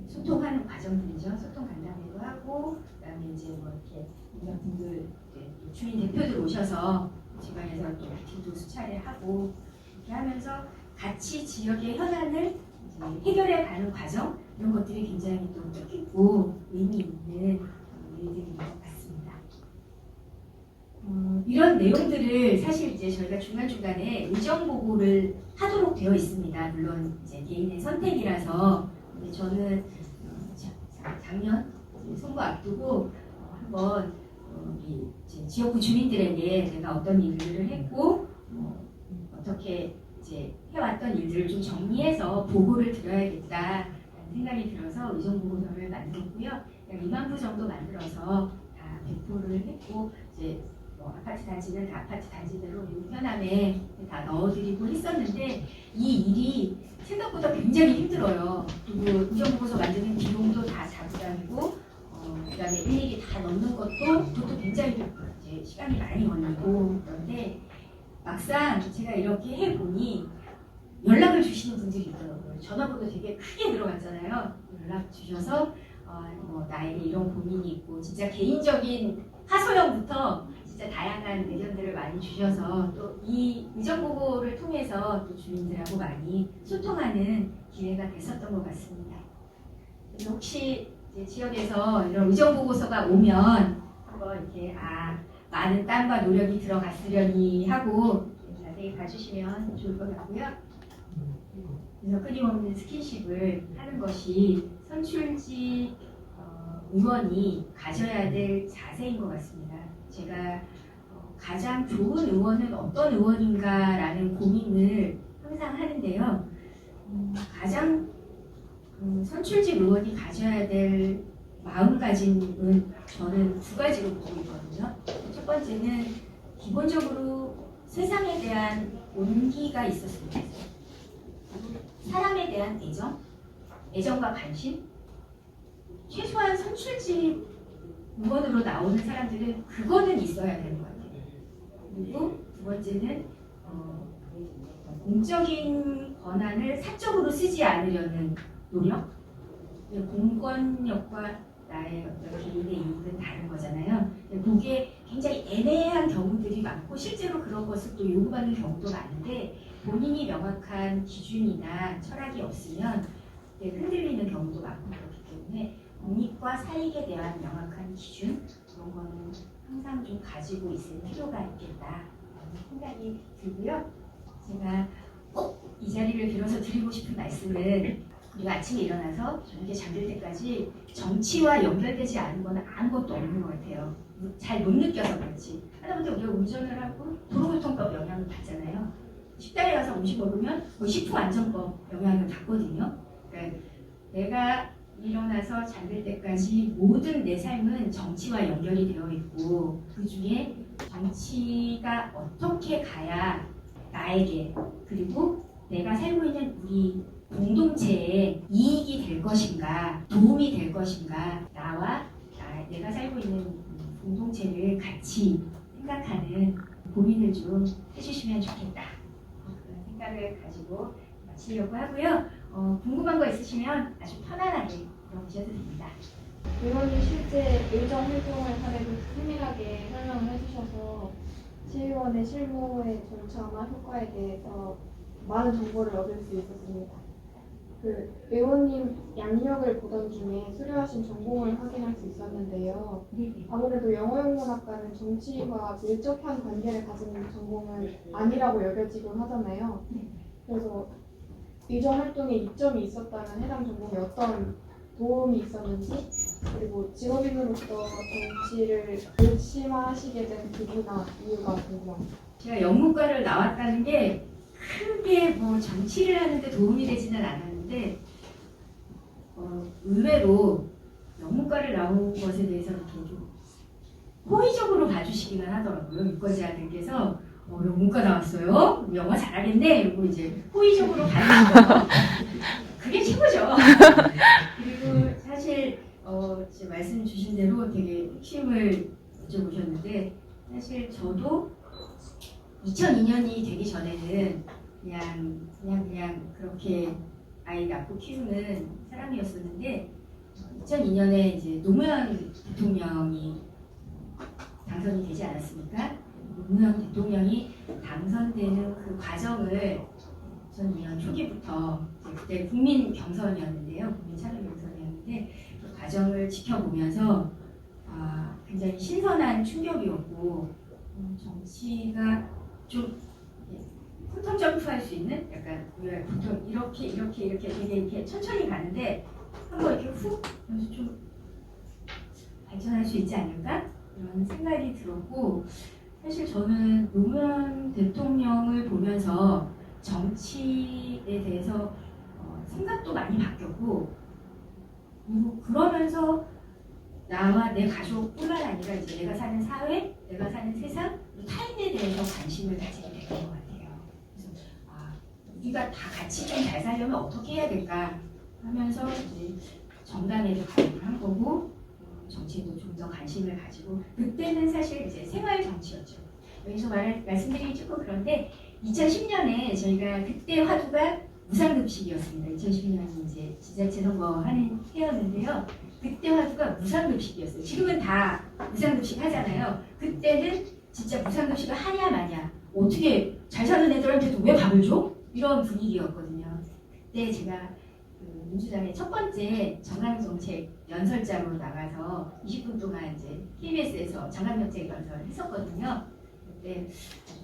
소통하는 과정들이죠. 소통 간담회도 하고, 그다음에 이제 뭐 이렇게 분들 주민 대표들 오셔서 지방에서 또 미팅도 수차례 하고, 이렇게 하면서 같이 지역의 현안을 이제 해결해 가는 과정, 이런 것들이 굉장히 또 뜻깊고 의미 있는 일들인 것 같습니다. 이런 내용들을 사실 이제 저희가 중간중간에 의정 보고를 하도록 되어 있습니다. 물론 이제 개인의 선택이라서. 근데 저는 작년 선거 앞두고 한번 이 지역구 주민들에게 내가 어떤 일들을 했고 어떻게 이제 해왔던 일들을 좀 정리해서 보고를 드려야겠다라는 생각이 들어서 의정 보고서를 만들었고요. 약 2만 부 정도 만들어서 다 배포를 했고 이제 뭐 아파트 단지는 다 아파트 단지대로 현암에 다 넣어드리고 했었는데 이 일이 생각보다 굉장히 힘들어요. 그리고 의정보고서 만드는 비용도 다 자부담이고 그다음에 일일이 다 넣는 그것도 굉장히 이제 시간이 많이 걸리고 그런데 막상 제가 이렇게 해보니 연락을 주시는 분들이 있더라고요. 전화번호 되게 크게 들어갔잖아요. 연락 주셔서 뭐 나에게 이런 고민이 있고 진짜 개인적인 하소연부터 진짜 다양한 의견들을 많이 주셔서 또 이 의정보고를 통해서 또 주민들하고 많이 소통하는 기회가 됐었던 것 같습니다. 그래서 혹시 이제 지역에서 이런 의정보고서가 오면 한번 이렇게 많은 땀과 노력이 들어갔으려니 하고 자세히 봐주시면 좋을 것 같고요. 그래서 끊임없는 스킨십을 하는 것이 선출직 의원이 가져야 될 자세인 것 같습니다. 제가 가장 좋은 의원은 어떤 의원인가라는 고민을 항상 하는데요. 가장 선출직 의원이 가져야 될 마음가짐은 저는 두 가지로 보고 있거든요. 첫 번째는 기본적으로 세상에 대한 온기가 있었으면 좋겠어요. 사람에 대한 애정과 관심, 최소한 선출직 의원으로 나오는 사람들은 그거는 있어야 되는 것 같아요. 그리고 두 번째는 공적인 권한을 사적으로 쓰지 않으려는 노력. 공권력과 나의 어떤 개인의 이익은 다른 거잖아요. 그게 굉장히 애매한 경우들이 많고 실제로 그런 것을 또 요구받는 경우도 많은데 본인이 명확한 기준이나 철학이 없으면 흔들리는 경우도 많고 그렇기 때문에 공익과 사익에 대한 명확한 기준 그런 거는 항상 좀 가지고 있을 필요가 있겠다라는 생각이 들고요. 제가 꼭 이 자리를 빌어서 드리고 싶은 말씀은 우리가 아침에 일어나서 저녁에 잠들 때까지 정치와 연결되지 않은 건 아무것도 없는 것 같아요. 잘 못 느껴서 그렇지. 하다못해 우리가 운전을 하고 도로교통법 영향을 받잖아요. 식당에 가서 음식 먹으면 식품안전법 영향을 받거든요. 그러니까 내가 일어나서 잠들 때까지 모든 내 삶은 정치와 연결이 되어 있고 그 중에 정치가 어떻게 가야 나에게 그리고 내가 살고 있는 우리 공동체에 이익이 될 것인가 도움이 될 것인가 내가 살고 있는 공동체를 같이 생각하는 고민을 좀 해주시면 좋겠다 그런 생각을 가지고 마치려고 하고요. 궁금한 거 있으시면 아주 편안하게 물어보셔도 됩니다. 의원님 실제 의정 활동을 사례를 세밀하게 설명을 해주셔서 시의원의 실무의 절차나 효과에 대해서 많은 정보를 얻을 수 있었습니다. 그 의원님 양력을 보던 중에 수료하신 전공을 확인할 수 있었는데요. 아무래도 영어영문학과는 정치와 밀접한 관계를 가진 전공은 아니라고 여겨지곤 하잖아요. 그래서 의정 활동에 이점이 있었다면 해당 전공에 어떤 도움이 있었는지 그리고 직업인으로서 정치를 결심하시게 된 계기나 이유가 궁금합니다. 제가 영문과를 나왔다는 게 크게 뭐 정치를 하는데 도움이 되지는 않았는데 의외로 영문과를 나온 것에 대해서 이렇게 좀 호의적으로 봐주시기만 하더라고요. 유권자들께서 영문과 나왔어요? 영어 잘하겠네? 이러고 이제 호의적으로 봐주시는 거 그게 최고죠. 그리고 사실 지금 말씀 주신 대로 되게 핵심을 여쭤보셨는데 사실 저도 2002년이 되기 전에는 그냥 그렇게 아이 낳고 키우는 사람이었었는데 2002년에 이제 노무현 대통령이 당선이 되지 않았습니까? 노무현 대통령이 당선되는 그 과정을 2002년 초기부터 그때 국민 경선이었는데요. 국민 참여 경선이었는데 그 과정을 지켜보면서 굉장히 신선한 충격이었고 정치가 좀 퀀텀 점프할 수 있는 약간 우리가 보통 이렇게 되게 이렇게 천천히 가는데 한번 이렇게 훅 하면서 좀 발전할 수 있지 않을까? 그런 생각이 들었고 사실 저는 노무현 대통령을 보면서 정치에 대해서 생각도 많이 바뀌었고 그리고 그러면서 나와 내 가족뿐만 아니라 이제 내가 사는 사회, 내가 사는 세상, 타인에 대해서 관심을 가지게 된 것 같아요. 그래서 우리가 다 같이 좀 잘 살려면 어떻게 해야 될까 하면서 이제 정당에도 가입을 한 거고 정치에도 좀 더 관심을 가지고 그때는 사실 이제 생활 정치였죠. 여기서 말씀드리기 조금 그런데 2010년에 저희가 그때 화두가 무상급식이었습니다. 2010년이 이제 지자체 선거하는 해였는데요. 그때 화두가 무상급식이었어요. 지금은 다 무상급식 하잖아요. 그때는 진짜 무상급식을 하냐 마냐 어떻게 잘 사는 애들한테도 왜 밥을 줘? 이런 분위기였거든요. 그때 제가 민주당의 첫 번째 정강정책 연설자로 나가서 20분 동안 이제 KBS에서 정강정책 연설을 했었거든요. 그때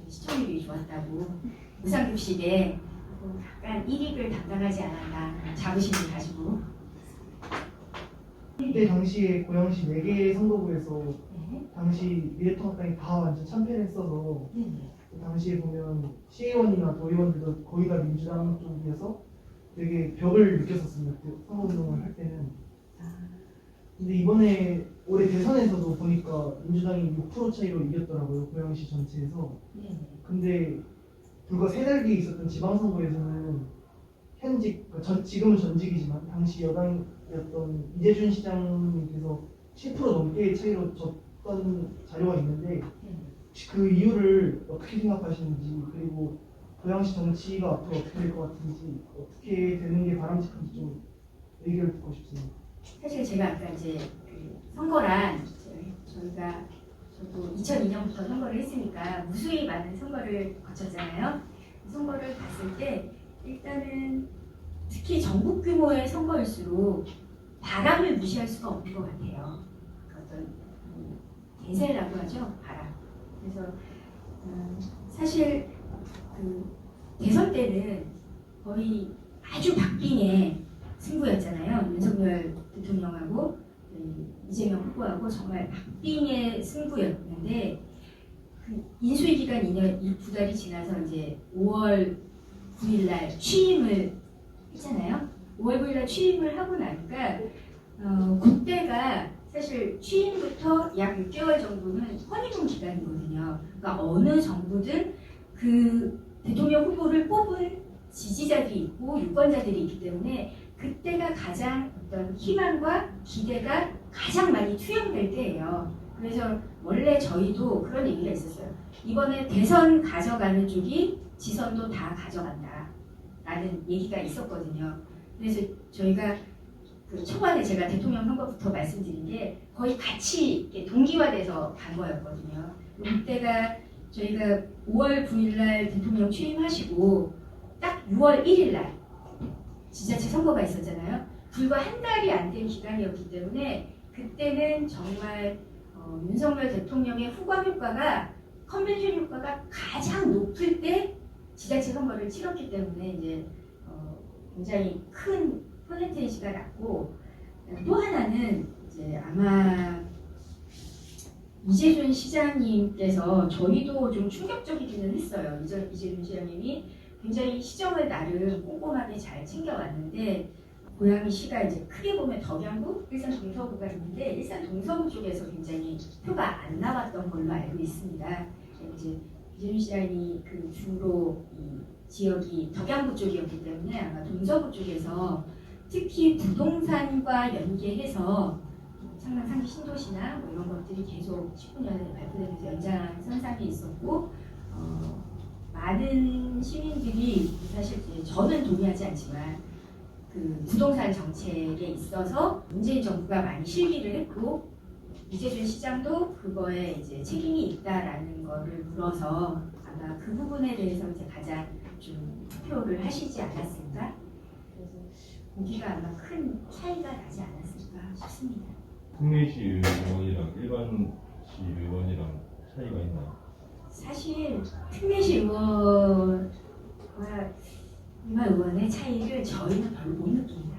시청률이 좋았다고 무상급식에 약간 1위를 담당하지 않았나 자부심을 가지고 그때 당시에 고양시 4개 선거구에서 네. 당시 미래통합당이 다 완전 참패했어서 그 당시에 보면 시의원이나 도의원들도 거의 다 민주당 쪽이어서 되게 벽을 느꼈었습니다. 그때 선거운동을 할 때는. 근데 이번에 올해 대선에서도 보니까 민주당이 6% 차이로 이겼더라고요. 고양시 전체에서. 근데 불과 3달 뒤에 있었던 지방선거에서는 현직, 지금은 전직이지만 당시 여당이었던 이재준 시장님께서 10% 넘게 차이로 졌던 자료가 있는데 혹시 그 이유를 어떻게 생각하시는지 그리고 고양시 정치가 앞으로 어떻게 될 것 같은지 어떻게 되는 게 바람직한지 좀 의견을 듣고 싶습니다. 사실 제가 아까 이제 그 선거란 저희가 저도 2002년부터 선거를 했으니까 무수히 많은 선거를 거쳤잖아요. 선거를 봤을 때 일단은 특히 전국 규모의 선거일수록 바람을 무시할 수가 없는 것 같아요. 어떤 대세라고 하죠, 바람. 그래서 사실 그 대선 때는 거의 아주 박빙의 승부였잖아요. 윤석열 대통령하고 이재명 후보하고 정말 박빙의 승부였는데 그 인수위 기간 2년 2달이 지나서 이제 5월 9일날 취임을 했잖아요. 5월 9일날 취임을 하고 나니까 그때가 사실 취임부터 약 6개월 정도는 허니문 기간이거든요. 그러니까 어느 정부든 그 대통령 후보를 뽑은 지지자들이 있고 유권자들이 있기 때문에 그때가 가장 어떤 희망과 기대가 가장 많이 투영될 때예요. 그래서 원래 저희도 그런 얘기가 있었어요. 이번에 대선 가져가는 쪽이 지선도 다 가져간다 라는 얘기가 있었거든요. 그래서 저희가 그 초반에 제가 대통령 선거부터 말씀드린 게 거의 같이 이렇게 동기화돼서 간 거였거든요. 그때가 저희가 5월 9일날 대통령 취임하시고 딱 6월 1일날 지자체 선거가 있었잖아요. 불과 한 달이 안 된 기간이었기 때문에 그때는 정말 윤석열 대통령의 후광 효과가 컨벤션 효과가 가장 높을 때 지자체 선거를 치렀기 때문에 이제 굉장히 큰 퍼센테이지가 났고 또 하나는 이제 아마 이재준 시장님께서 저희도 좀 충격적이기는 했어요. 이재준 시장님이 굉장히 시정을 나름 꼼꼼하게 잘 챙겨왔는데 고양시가 이제 크게 보면 덕양구, 일산 동서구가 있는데 일산 동서구 쪽에서 굉장히 표가 안 나왔던 걸로 알고 있습니다. 이제 이재준 시장이 그 주로 이 지역이 덕양구 쪽이었기 때문에 아마 동서구 쪽에서 특히 부동산과 연계해서 창당 상기 신도시나 뭐 이런 것들이 계속 19년에 발표되면서 연장 선상에 있었고 많은 시민들이 사실 이제 저는 동의하지 않지만 그 부동산 정책에 있어서 문재인 정부가 많이 실기를 했고 이재준 시장도 그거에 이제 책임이 있다라는 거를 물어서 아마 그 부분에 대해서 이제 가장 좀 투표를 하시지 않았을까? 그래서 거기가 아마 큰 차이가 나지 않았을까 싶습니다. 특례시 의원이랑 일반시 의원이랑 차이가 있나요? 사실 특례시 의원과 일반 의원의 차이를 저희는 별로 못 느낍니다.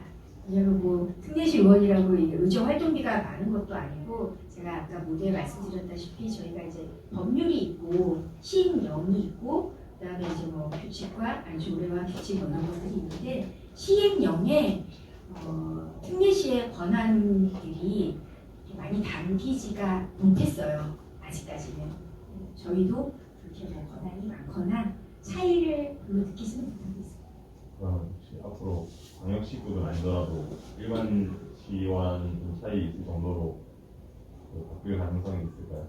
왜냐면 뭐 특례시 의원이라고 이게 의정 활동비가 많은 것도 아니고 제가 아까 모두에 말씀드렸다시피 저희가 이제 법률이 있고 시행령이 있고 그다음에 이제 뭐 규칙과 조례와 규칙 이런 것들이 있는데 시행령에 특례시의 권한들이 많이 담기지가 못했어요. 아직까지는. 저희도 그렇게 뭐 권한이 많거나 차이를 별로 느끼지는 못하고 있습니다. 그러면 혹시 앞으로 광역시급은 아니더라도 일반 시와는 좀 차이 있을 정도로 바뀔 가능성이 있을까요?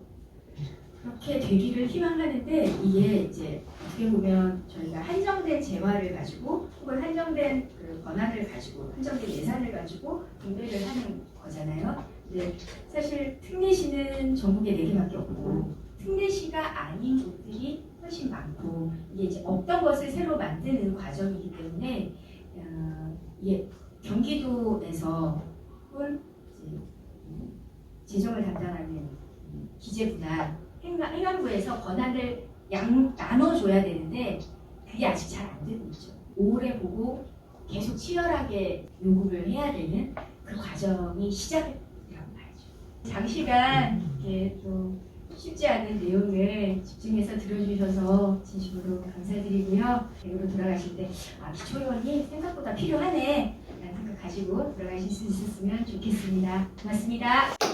그렇게 되기를 희망하는데 이게 이제 어떻게 보면 저희가 한정된 재화를 가지고 혹은 한정된 그 권한을 가지고 한정된 예산을 가지고 분배를 하는 거잖아요. 근데 사실 특례시는 전국에 4개밖에 없고 특례시가 아닌 곳들이 훨씬 많고 이게 이제 없던 것을 새로 만드는 과정이기 때문에 이게 경기도에서 혹은 재정을 담당하는 기재부나 행안부에서 권한을 나눠줘야 되는데 그게 아직 잘 안 되고 있죠. 오래 보고 계속 치열하게 요구를 해야 되는 그 과정이 시작이라고 봐야죠. 장시간 이렇게 좀 쉽지 않은 내용을 집중해서 들어주셔서 진심으로 감사드리고요. 대구로 돌아가실 때 기초의원이 생각보다 필요하네 라는 생각 가지고 돌아가실 수 있었으면 좋겠습니다. 고맙습니다.